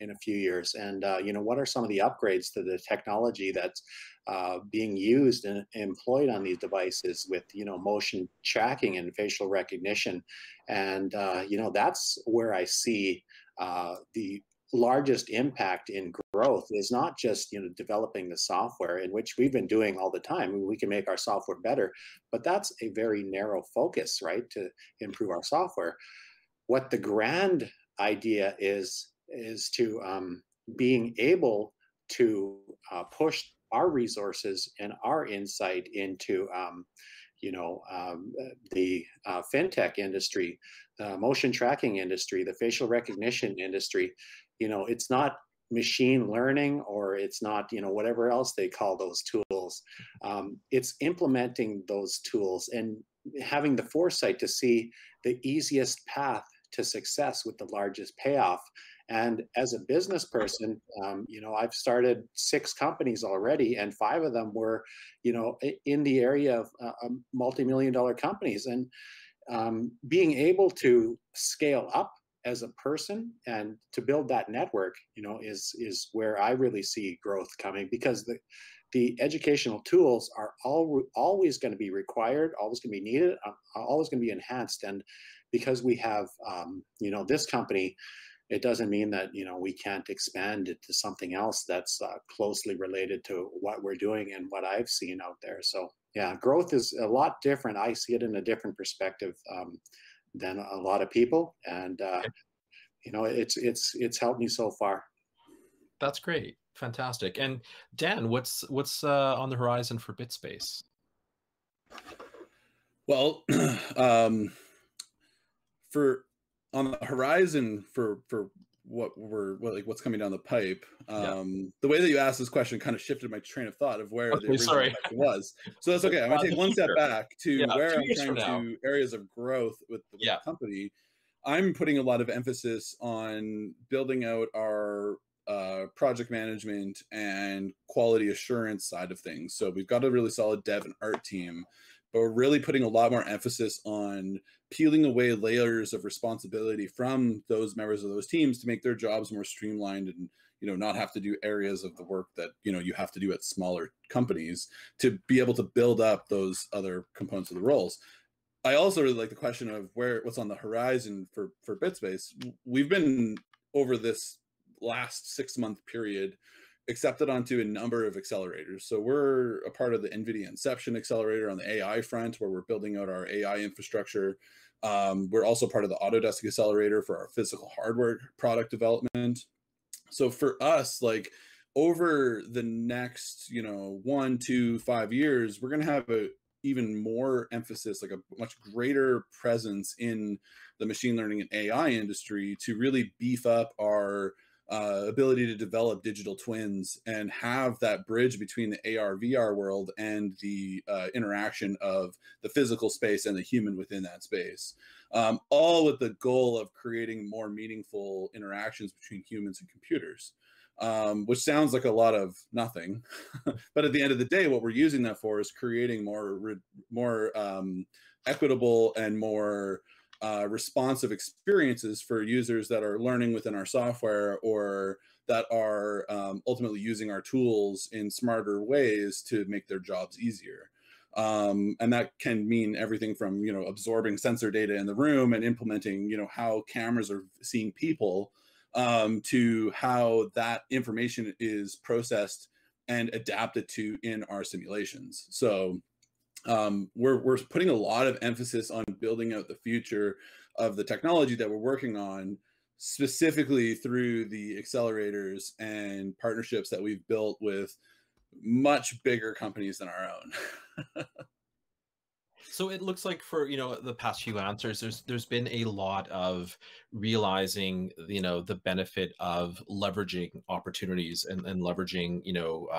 in a few years? And what are some of the upgrades to the technology that's being used and employed on these devices with motion tracking and facial recognition? And that's where I see the largest impact in growth is not just developing the software, in which we've been doing all the time. We can make our software better, but that's a very narrow focus, right, to improve our software. What the grand idea is to being able to push our resources and our insight into the fintech industry, the motion tracking industry, the facial recognition industry. It's not machine learning, or it's not whatever else they call those tools. It's implementing those tools and having the foresight to see the easiest path to success with the largest payoff. And as a business person, I've started 6 companies already, and 5 of them were, in the area of multi-million-dollar companies. And being able to scale up as a person and to build that network, is where I really see growth coming, because the educational tools are always going to be required, always going to be needed, always going to be enhanced. And because we have, this company, it doesn't mean that, we can't expand it to something else that's closely related to what we're doing and what I've seen out there. So yeah, growth is a lot different. I see it in a different perspective than a lot of people. And, it's helped me so far. That's great. Fantastic. And Dan, what's on the horizon for BitSpace? Well, on the horizon for what's coming down the pipe. The way that you asked this question kind of shifted my train of thought of where the original question was. So that's okay. I'm going to take one step back to where I'm trying to areas of growth with the company. I'm putting a lot of emphasis on building out our project management and quality assurance side of things. So we've got a really solid dev and art team, but we're really putting a lot more emphasis on peeling away layers of responsibility from those members of those teams to make their jobs more streamlined and, not have to do areas of the work that, you have to do at smaller companies, to be able to build up those other components of the roles. I also really like the question of what's on the horizon for BitSpace. We've been, over this last 6-month period, accepted onto a number of accelerators. So we're a part of the NVIDIA Inception Accelerator on the AI front, where we're building out our AI infrastructure. We're also part of the Autodesk Accelerator for our physical hardware product development. So for us, like, over the next, 1, 2, 5 years, we're going to have a even more emphasis, like a much greater presence in the machine learning and AI industry, to really beef up our ability to develop digital twins and have that bridge between the AR VR world and the interaction of the physical space and the human within that space, all with the goal of creating more meaningful interactions between humans and computers. Which sounds like a lot of nothing, but at the end of the day, what we're using that for is creating more equitable and more responsive experiences for users that are learning within our software, or that are ultimately using our tools in smarter ways to make their jobs easier. And that can mean everything from, you know, absorbing sensor data in the room and implementing, you know, how cameras are seeing people, to how that information is processed and adapted to in our simulations. So we're putting a lot of emphasis on building out the future of the technology that we're working on, specifically through the accelerators and partnerships that we've built with much bigger companies than our own. So it looks like for, you know, the past few answers, there's been a lot of realizing, you know, the benefit of leveraging opportunities and leveraging, you know,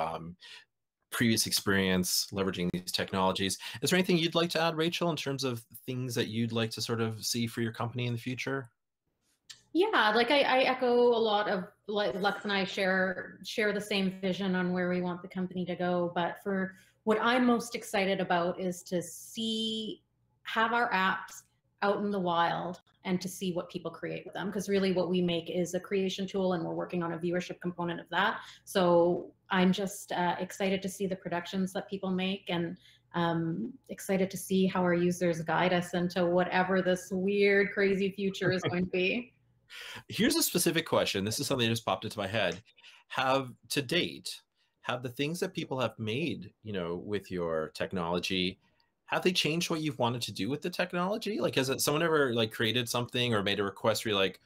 previous experience, leveraging these technologies. Is there anything you'd like to add, Rachel, in terms of things that you'd like to sort of see for your company in the future? Yeah, like I echo a lot of, like, Lux and I share the same vision on where we want the company to go. But for what I'm most excited about is to have our apps out in the wild and to see what people create with them. Because really what we make is a creation tool, and we're working on a viewership component of that. So I'm just excited to see the productions that people make, and excited to see how our users guide us into whatever this weird, crazy future is going to be. Here's a specific question. This is something that just popped into my head. Have the things that people have made, you know, with your technology, have they changed what you've wanted to do with the technology? Like, has someone ever like created something or made a request where you're like,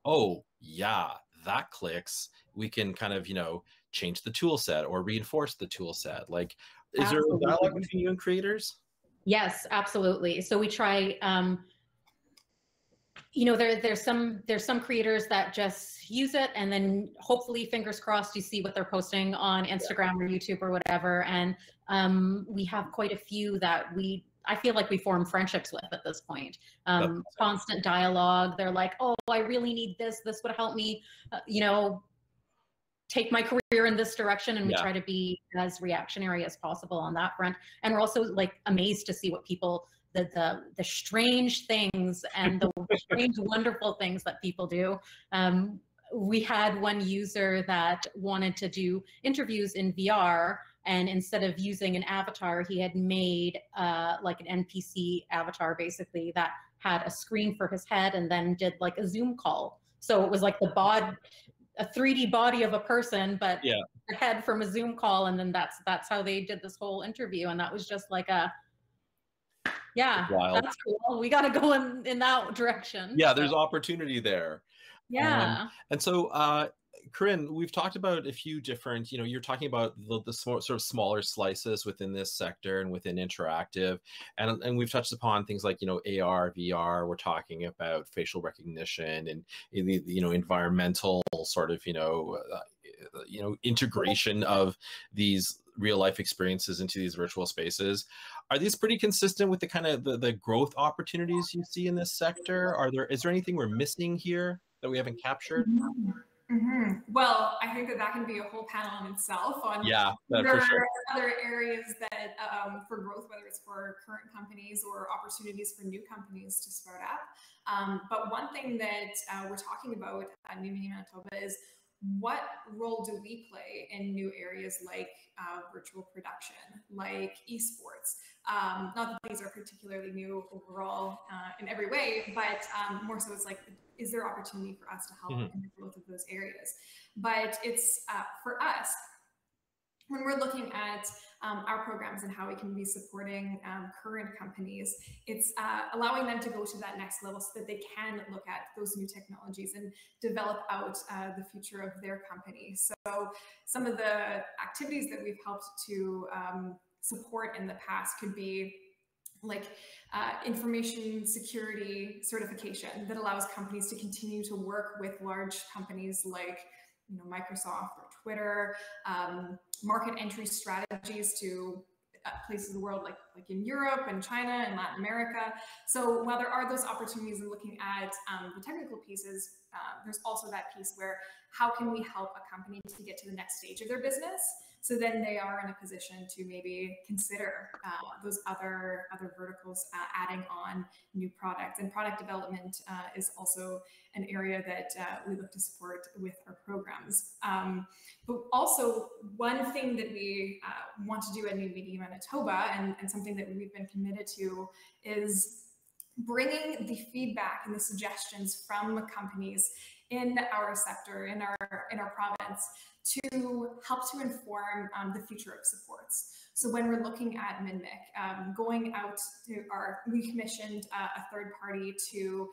oh yeah, that clicks. We can kind of, you know, change the tool set or reinforce the tool set. Like, is there a dialogue between you and creators? Yes, absolutely. So we try, you know, there's some creators that just use it, and then hopefully, fingers crossed, you see what they're posting on Instagram or YouTube or whatever. And we have quite a few that I feel like we form friendships with at this point. Constant dialogue. They're like, oh, I really need this. This would help me, you know, take my career in this direction. And we try to be as reactionary as possible on that front. And we're also like amazed to see what people, the strange things and the strange, wonderful things that people do. We had one user that wanted to do interviews in VR, and instead of using an avatar, he had made like an NPC avatar, basically, that had a screen for his head and then did like a Zoom call. So it was like a 3D body of a person, but a head from a Zoom call. And then that's how they did this whole interview. And that was just like wild. That's cool. We got to go in that direction. Yeah, there's opportunity there. Yeah. And so, Corinne, we've talked about a few different, you know, you're talking about the sort of smaller slices within this sector and within interactive. And we've touched upon things like, you know, AR, VR, we're talking about facial recognition and, you know, environmental sort of, you know, integration of these real life experiences into these virtual spaces. Are these pretty consistent with the kind of the growth opportunities you see in this sector? Is there anything we're missing here that we haven't captured? Well, I think that can be a whole panel in itself on for sure. Other areas that for growth, whether it's for current companies or opportunities for new companies to start up. But one thing that we're talking about at New Media Manitoba is what role do we play in new areas like virtual production, like esports? Not that these are particularly new overall in every way, but more so it's like, is there opportunity for us to help in the growth of those areas? But it's for us, when we're looking at our programs and how we can be supporting current companies, it's allowing them to go to that next level so that they can look at those new technologies and develop out the future of their company. So some of the activities that we've helped to support in the past could be like information security certification that allows companies to continue to work with large companies like, you know, Microsoft or Twitter, market entry strategies to places of the world like in Europe and China and Latin America. So while there are those opportunities in looking at the technical pieces, there's also that piece where how can we help a company to get to the next stage of their business? So then they are in a position to maybe consider those other verticals, adding on new products. And product development is also an area that we look to support with our programs. But also, one thing that we want to do at New Media Manitoba, and something that we've been committed to, is bringing the feedback and the suggestions from companies in our sector, in our province, to help to inform the future of supports. So when we're looking at MNMIC, going out to we commissioned a third party to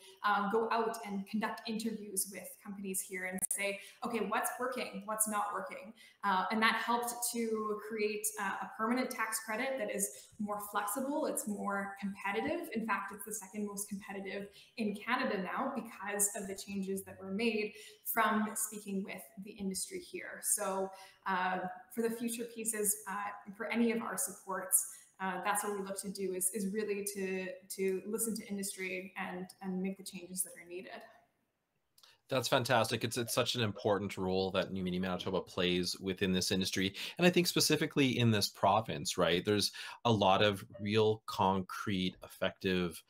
go out and conduct interviews with companies here and say, okay, what's working, what's not working? And that helped to create a permanent tax credit that is more flexible, it's more competitive. In fact, it's the second most competitive in Canada now because of the changes that were made from speaking with the industry here. So for the future pieces, for any of our supports, that's what we look to do, is really to listen to industry and make the changes that are needed. That's fantastic. It's such an important role that New Media Manitoba plays within this industry. And I think specifically in this province, right, there's a lot of real concrete, effective,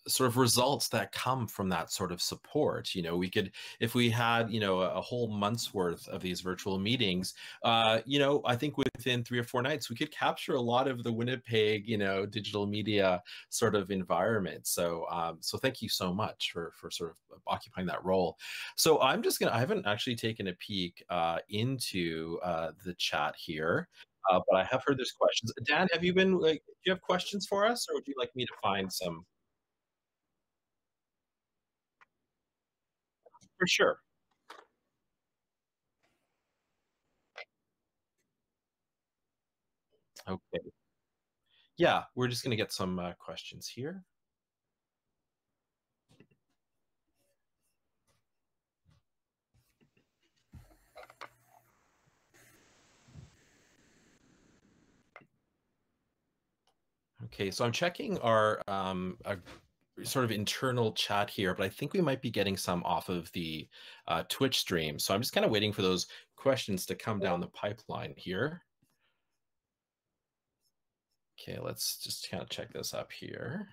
sort of results that come from that sort of support. We could, if we had, a whole month's worth of these virtual meetings, I think within 3 or 4 nights, we could capture a lot of the Winnipeg, digital media sort of environment. So, so thank you so much for sort of occupying that role. So I haven't actually taken a peek into the chat here. But I have heard there's questions. Dan, do you have questions for us, or would you like me to find some? For sure. Okay. Yeah, we're just going to get some questions here. Okay, so I'm checking our sort of internal chat here, but I think we might be getting some off of the Twitch stream. So I'm just kind of waiting for those questions to come down the pipeline here. Okay, let's just kind of check this up here.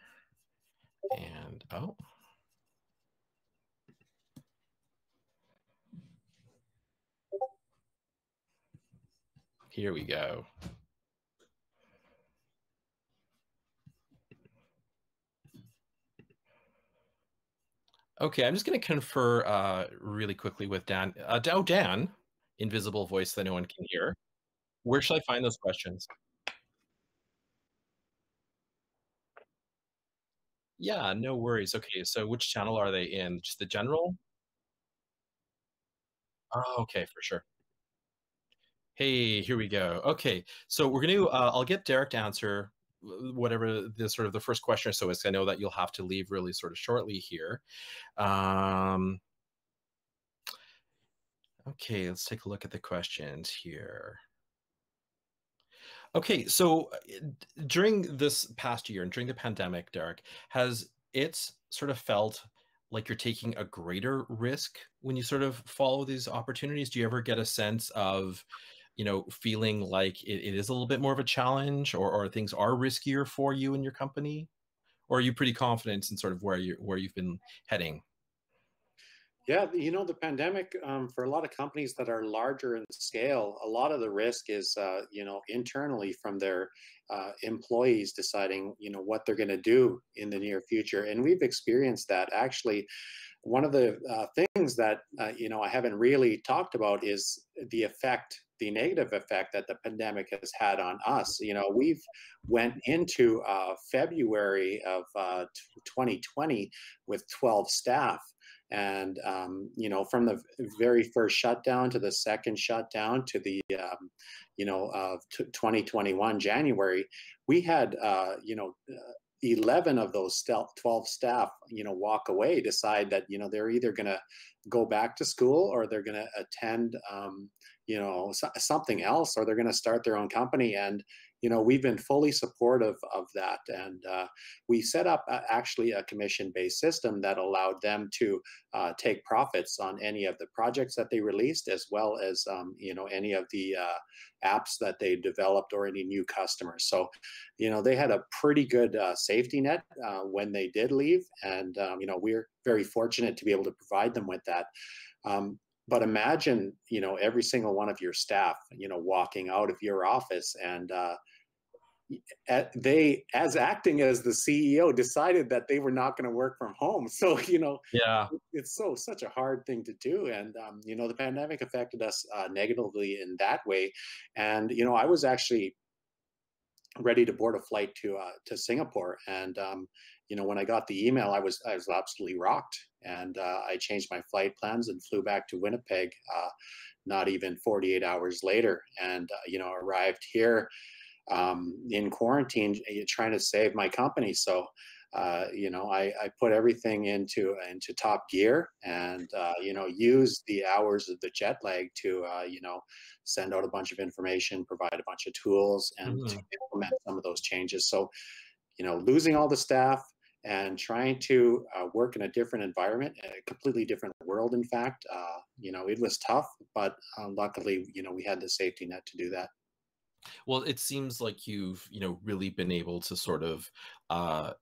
And, oh. Here we go. Okay, I'm just going to confer really quickly with Dan. Dan, invisible voice that no one can hear. Where should I find those questions? Yeah, no worries. Okay, so which channel are they in? Just the general? Oh, okay, for sure. Hey, here we go. Okay, so we're going to, I'll get Derek to answer whatever the sort of the first question or so is. I know that you'll have to leave really sort of shortly here. Okay, let's take a look at the questions here. Okay, so during this past year and during the pandemic, Derek, has it sort of felt like you're taking a greater risk when you sort of follow these opportunities? Do you ever get a sense of, feeling like it is a little bit more of a challenge, or things are riskier for you and your company? Or are you pretty confident in sort of where you've been heading? Yeah, the pandemic, for a lot of companies that are larger in scale, a lot of the risk is, internally from their employees deciding, what they're going to do in the near future. And we've experienced that. Actually, one of the things that, I haven't really talked about is the negative effect that the pandemic has had on us. We've went into February of 2020 with 12 staff. And, from the very first shutdown to the second shutdown to the, 2021 January, we had, 11 of those 12 staff, walk away, decide that, they're either going to go back to school, or they're going to attend, you know, something else, or they're going to start their own company. And, you know, we've been fully supportive of that. And we set up actually a commission-based system that allowed them to take profits on any of the projects that they released, as well as, you know, any of the apps that they developed or any new customers. So, you know, they had a pretty good safety net when they did leave. And, you know, we're very fortunate to be able to provide them with that. But imagine, you know, every single one of your staff, you know, walking out of your office, and they, as acting as the CEO, decided that they were not going to work from home. So, you know, Yeah. it's such a hard thing to do. And, you know, the pandemic affected us negatively in that way. And, you know, I was actually ready to board a flight to Singapore. And, you know, when I got the email, I was absolutely rocked. And I changed my flight plans and flew back to Winnipeg, not even 48 hours later, and, you know, arrived here in quarantine, trying to save my company. So, you know, I put everything into top gear, and, you know, used the hours of the jet lag to, you know, send out a bunch of information, provide a bunch of tools, and to implement some of those changes. So, you know, losing all the staff and trying to work in a different environment, a completely different world, in fact, you know, it was tough, but luckily, you know, we had the safety net to do that. Well, it seems like you've, you know, really been able to sort of,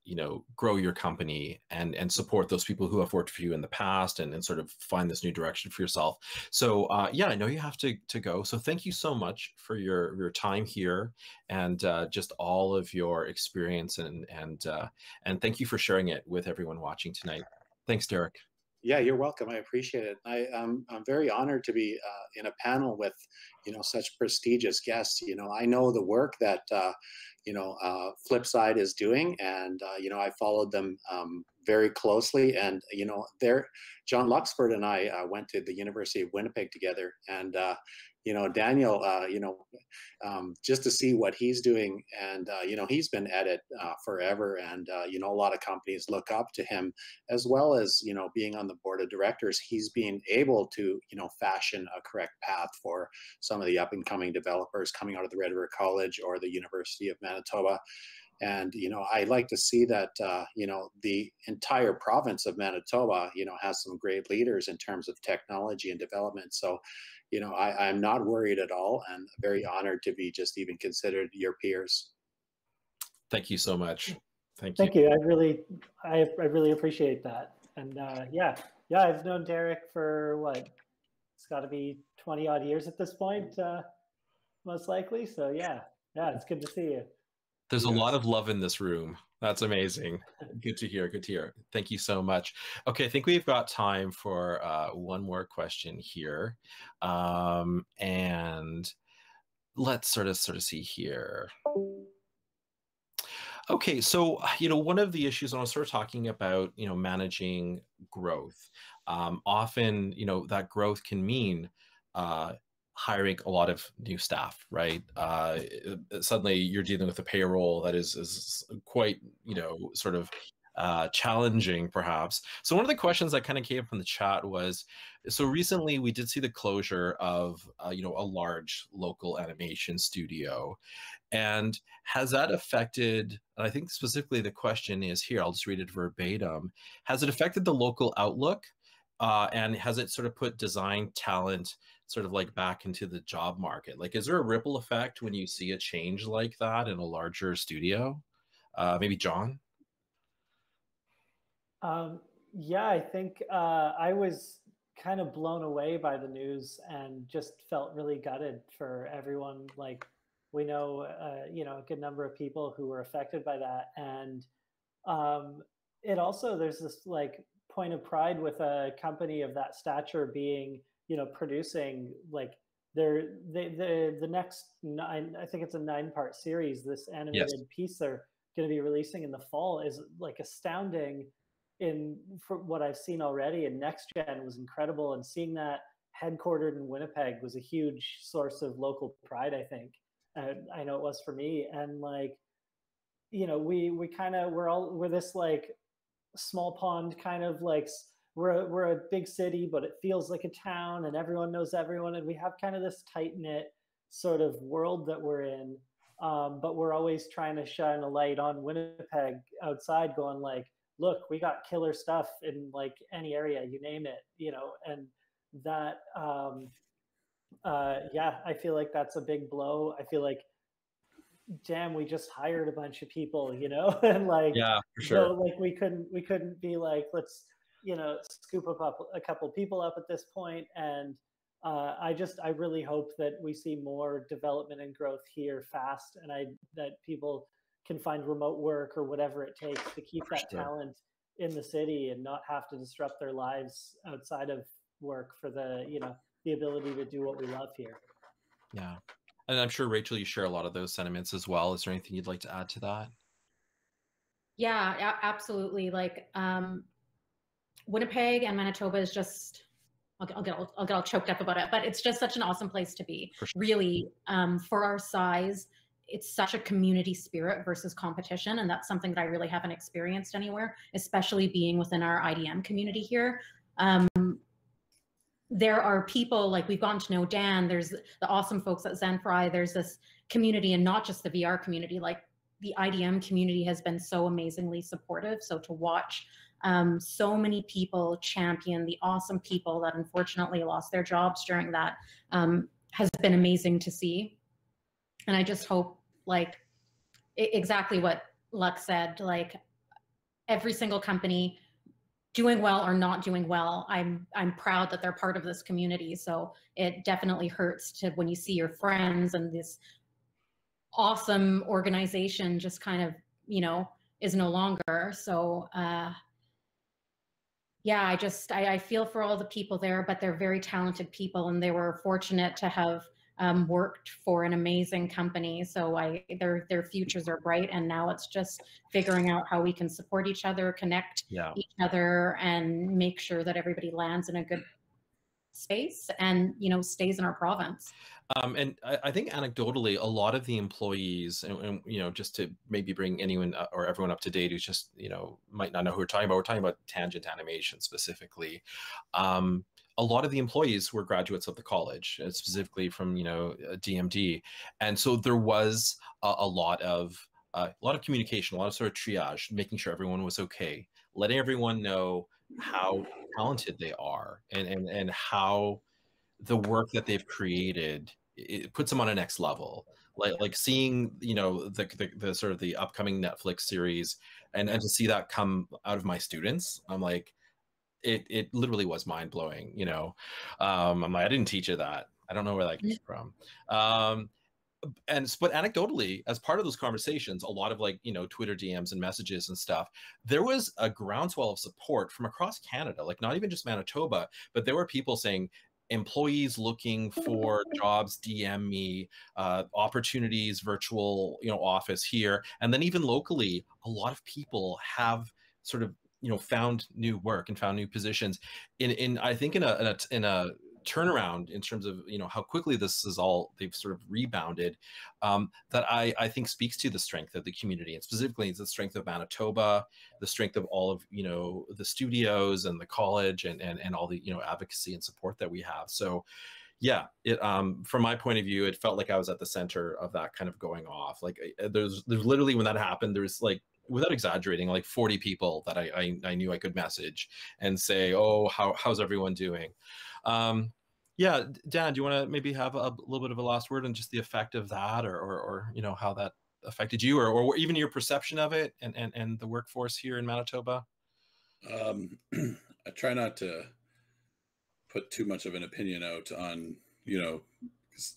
you know, grow your company and support those people who have worked for you in the past, and sort of find this new direction for yourself. So, yeah, I know you have to go. So thank you so much for your time here, and just all of your experience, and thank you for sharing it with everyone watching tonight. Thanks, Derek. Yeah, you're welcome. I appreciate it. I'm very honored to be in a panel with, you know, such prestigious guests. You know, I know the work that, you know, Flipside is doing, and, you know, I followed them very closely. And, you know, John Luxford and I went to the University of Winnipeg together. And, you know, Daniel, you know, just to see what he's doing, and, you know, he's been at it forever. And, you know, a lot of companies look up to him, as well as, you know, being on the board of directors. He's being able to, you know, fashion a correct path for some of the up and coming developers coming out of the Red River College or the University of Manitoba. And, you know, I like to see that, you know, the entire province of Manitoba, you know, has some great leaders in terms of technology and development. So, you know, I'm not worried at all, and very honored to be just even considered your peers. Thank you so much. Thank you. I really appreciate that. And yeah, I've known Derek for what? It's got to be 20 odd years at this point, most likely. So yeah, it's good to see you. There's a lot of love in this room. That's amazing. Good to hear. Good to hear. Thank you so much. Okay, I think we've got time for one more question here, and let's sort of see here. Okay, so, you know, one of the issues when I was sort of talking about, you know, managing growth, often, you know, that growth can mean hiring a lot of new staff, right? Suddenly you're dealing with a payroll that is quite, you know, sort of challenging, perhaps. So one of the questions that kind of came from the chat was, so recently we did see the closure of, you know, a large local animation studio. And has that affected, and I think specifically the question is here, I'll just read it verbatim, has it affected the local outlook? And has it sort of put design talent sort of like back into the job market? Like, is there a ripple effect when you see a change like that in a larger studio? Maybe John? Yeah, I think I was kind of blown away by the news, and just felt really gutted for everyone. Like, we know, you know, a good number of people who were affected by that. And it also, there's this like point of pride with a company of that stature being, you know, producing like the next 9, I think it's a 9-part series, this animated piece they're going to be releasing in the fall is like astounding for what I've seen already. And Next Gen was incredible, and seeing that headquartered in Winnipeg was a huge source of local pride, I think. I know it was for me. And like, you know, we're this like small pond kind of like we're a big city, but it feels like a town, and everyone knows everyone, and we have kind of this tight knit sort of world that we're in. But we're always trying to shine a light on Winnipeg outside, going like, look, we got killer stuff in like any area, you name it, you know, and that, yeah, I feel like that's a big blow. I feel like, damn, we just hired a bunch of people, you know, and like, yeah, for sure. like we couldn't be like, let's, you know, scoop up a couple people up at this point. And I really hope that we see more development and growth here fast, and that people can find remote work or whatever it takes to keep that talent in the city and not have to disrupt their lives outside of work for the, you know, the ability to do what we love here. Yeah. And I'm sure, Rachel, you share a lot of those sentiments as well. Is there anything you'd like to add to that? Yeah, absolutely. Like Winnipeg and Manitoba is just, I'll get all choked up about it, but it's just such an awesome place to be. Sure. Really, for our size, it's such a community spirit versus competition. And that's something that I really haven't experienced anywhere, especially being within our IDM community here. There are people, like we've gotten to know Dan, there's the awesome folks at Zenfry, there's this community, and not just the VR community, like the IDM community has been so amazingly supportive. So to watch so many people champion the awesome people that unfortunately lost their jobs during that has been amazing to see. And I just hope, like exactly what Lux said, like every single company doing well or not doing well, I'm proud that they're part of this community. So it definitely hurts to when you see your friends and this awesome organization just kind of, you know, is no longer. So yeah, I feel for all the people there, but they're very talented people, and they were fortunate to have worked for an amazing company. So their futures are bright, and now it's just figuring out how we can support each other, connect each other, and make sure that everybody lands in a good space and, you know, stays in our province. And I think anecdotally, a lot of the employees, and you know, just to maybe bring anyone or everyone up to date who's just, you know, might not know who we're talking about. We're talking about Tangent Animation specifically. A lot of the employees were graduates of the college, specifically from, you know, DMD, and so there was a lot of communication, a lot of sort of triage, making sure everyone was okay, letting everyone know how talented they are, and how the work that they've created, it puts them on a next level. Like seeing, you know, the sort of the upcoming Netflix series, and to see that come out of my students, I'm like, it literally was mind blowing. You know, I'm like, I didn't teach you that. I don't know where that came from. But anecdotally, as part of those conversations, a lot of, like, you know, Twitter DMs and messages and stuff, there was a groundswell of support from across Canada, like not even just Manitoba, but there were people saying, employees looking for jobs, DM me, opportunities, virtual, you know, office here. And then even locally, a lot of people have sort of, you know, found new work and found new positions in I think in a turnaround in terms of, you know, how quickly this is all, they've sort of rebounded, that I think speaks to the strength of the community, and specifically the strength of Manitoba, the strength of all of, you know, the studios and the college and all the, you know, advocacy and support that we have. So yeah, it from my point of view, it felt like I was at the center of that kind of going off. Like there's literally, when that happened, there's, like, without exaggerating, like 40 people that I knew I could message and say, oh, how's everyone doing? Yeah, Dan, do you want to maybe have a little bit of a last word on just the effect of that, or you know, how that affected you, or even your perception of it and the workforce here in Manitoba? I try not to put too much of an opinion out on, you know,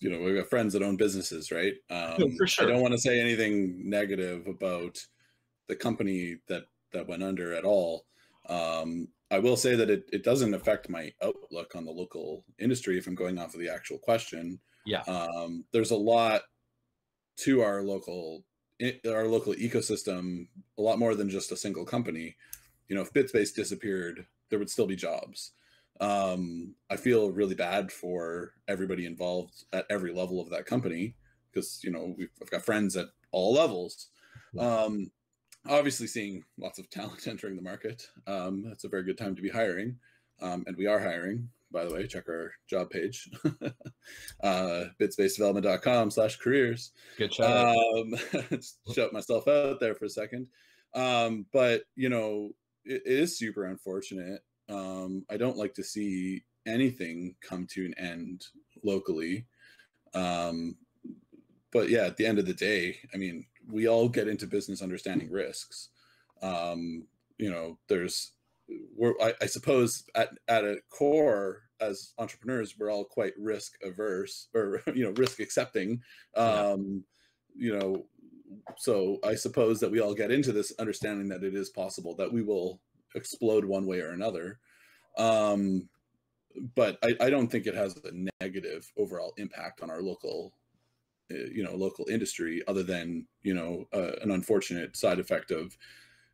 we've got friends that own businesses, right? For sure. I don't want to say anything negative about the company that went under at all. I will say that it doesn't affect my outlook on the local industry, if I'm going off of the actual question. Yeah. There's a lot to our local ecosystem, a lot more than just a single company. You know, if BitSpace disappeared, there would still be jobs. I feel really bad for everybody involved at every level of that company, because, you know, I've got friends at all levels. Obviously seeing lots of talent entering the market. That's a very good time to be hiring. and we are hiring, by the way. Check our job page, bitspacedevelopment.com/careers. Good shout. Shout myself out there for a second. But, you know, it is super unfortunate. I don't like to see anything come to an end locally. But yeah, at the end of the day, I mean, we all get into business understanding risks. You know, I suppose at a core as entrepreneurs, we're all quite risk averse, or, you know, risk accepting. You know, so I suppose that we all get into this understanding that it is possible that we will explode one way or another. But I don't think it has a negative overall impact on our local, you know, local industry, other than, you know, an unfortunate side effect of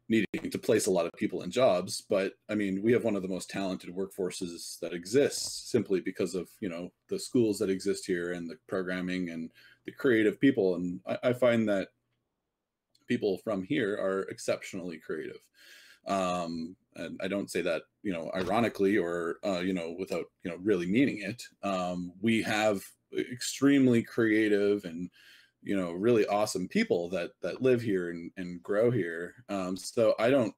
needing to place a lot of people in jobs. But I mean, we have one of the most talented workforces that exists, simply because of, you know, the schools that exist here and the programming and the creative people. And I find that people from here are exceptionally creative. And I don't say that, you know, ironically, or, you know, without, you know, really meaning it. We have extremely creative and, you know, really awesome people that live here and grow here. So I don't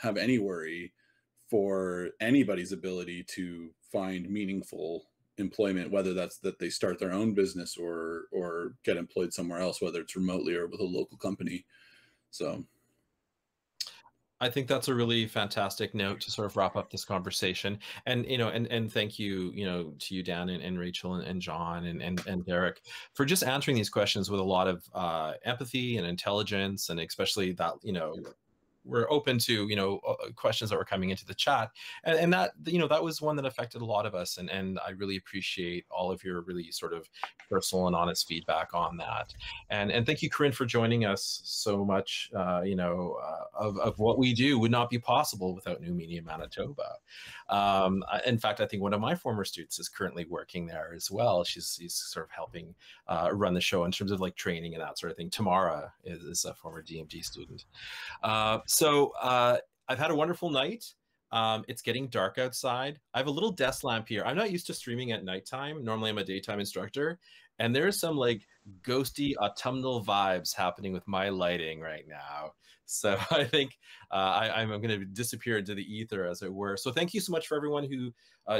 have any worry for anybody's ability to find meaningful employment, whether that's that they start their own business or get employed somewhere else, whether it's remotely or with a local company. So I think that's a really fantastic note to sort of wrap up this conversation. And, you know, and thank you, you know, to you, Dan and Rachel and John and Derek, for just answering these questions with a lot of empathy and intelligence, and especially that, you know, we're open to, you know, questions that were coming into the chat, and that, you know, that was one that affected a lot of us, and I really appreciate all of your really sort of personal and honest feedback on that. And thank you, Corinne, for joining us so much. You know, of what we do would not be possible without New Media Manitoba. In fact, I think one of my former students is currently working there as well. She's sort of helping run the show in terms of like training and that sort of thing. Tamara is a former DMG student. So I've had a wonderful night. It's getting dark outside. I have a little desk lamp here. I'm not used to streaming at nighttime. Normally I'm a daytime instructor, and there's some like ghosty autumnal vibes happening with my lighting right now. So I think I'm going to disappear into the ether, as it were. So thank you so much for everyone who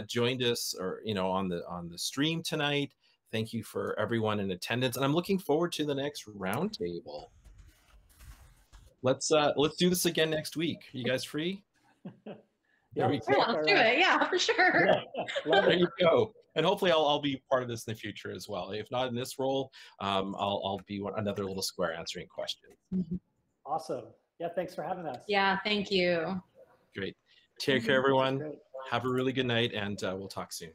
joined us, or, you know, on the stream tonight. Thank you for everyone in attendance, and I'm looking forward to the next roundtable. Let's do this again next week. Are you guys free? Yeah, let's do it. Yeah, for sure. Yeah, there you go. And hopefully I'll be part of this in the future as well. If not in this role, I'll be another little square answering questions. Awesome. Yeah, thanks for having us. Yeah, thank you. Great. Take care, everyone. Have a really good night, and we'll talk soon.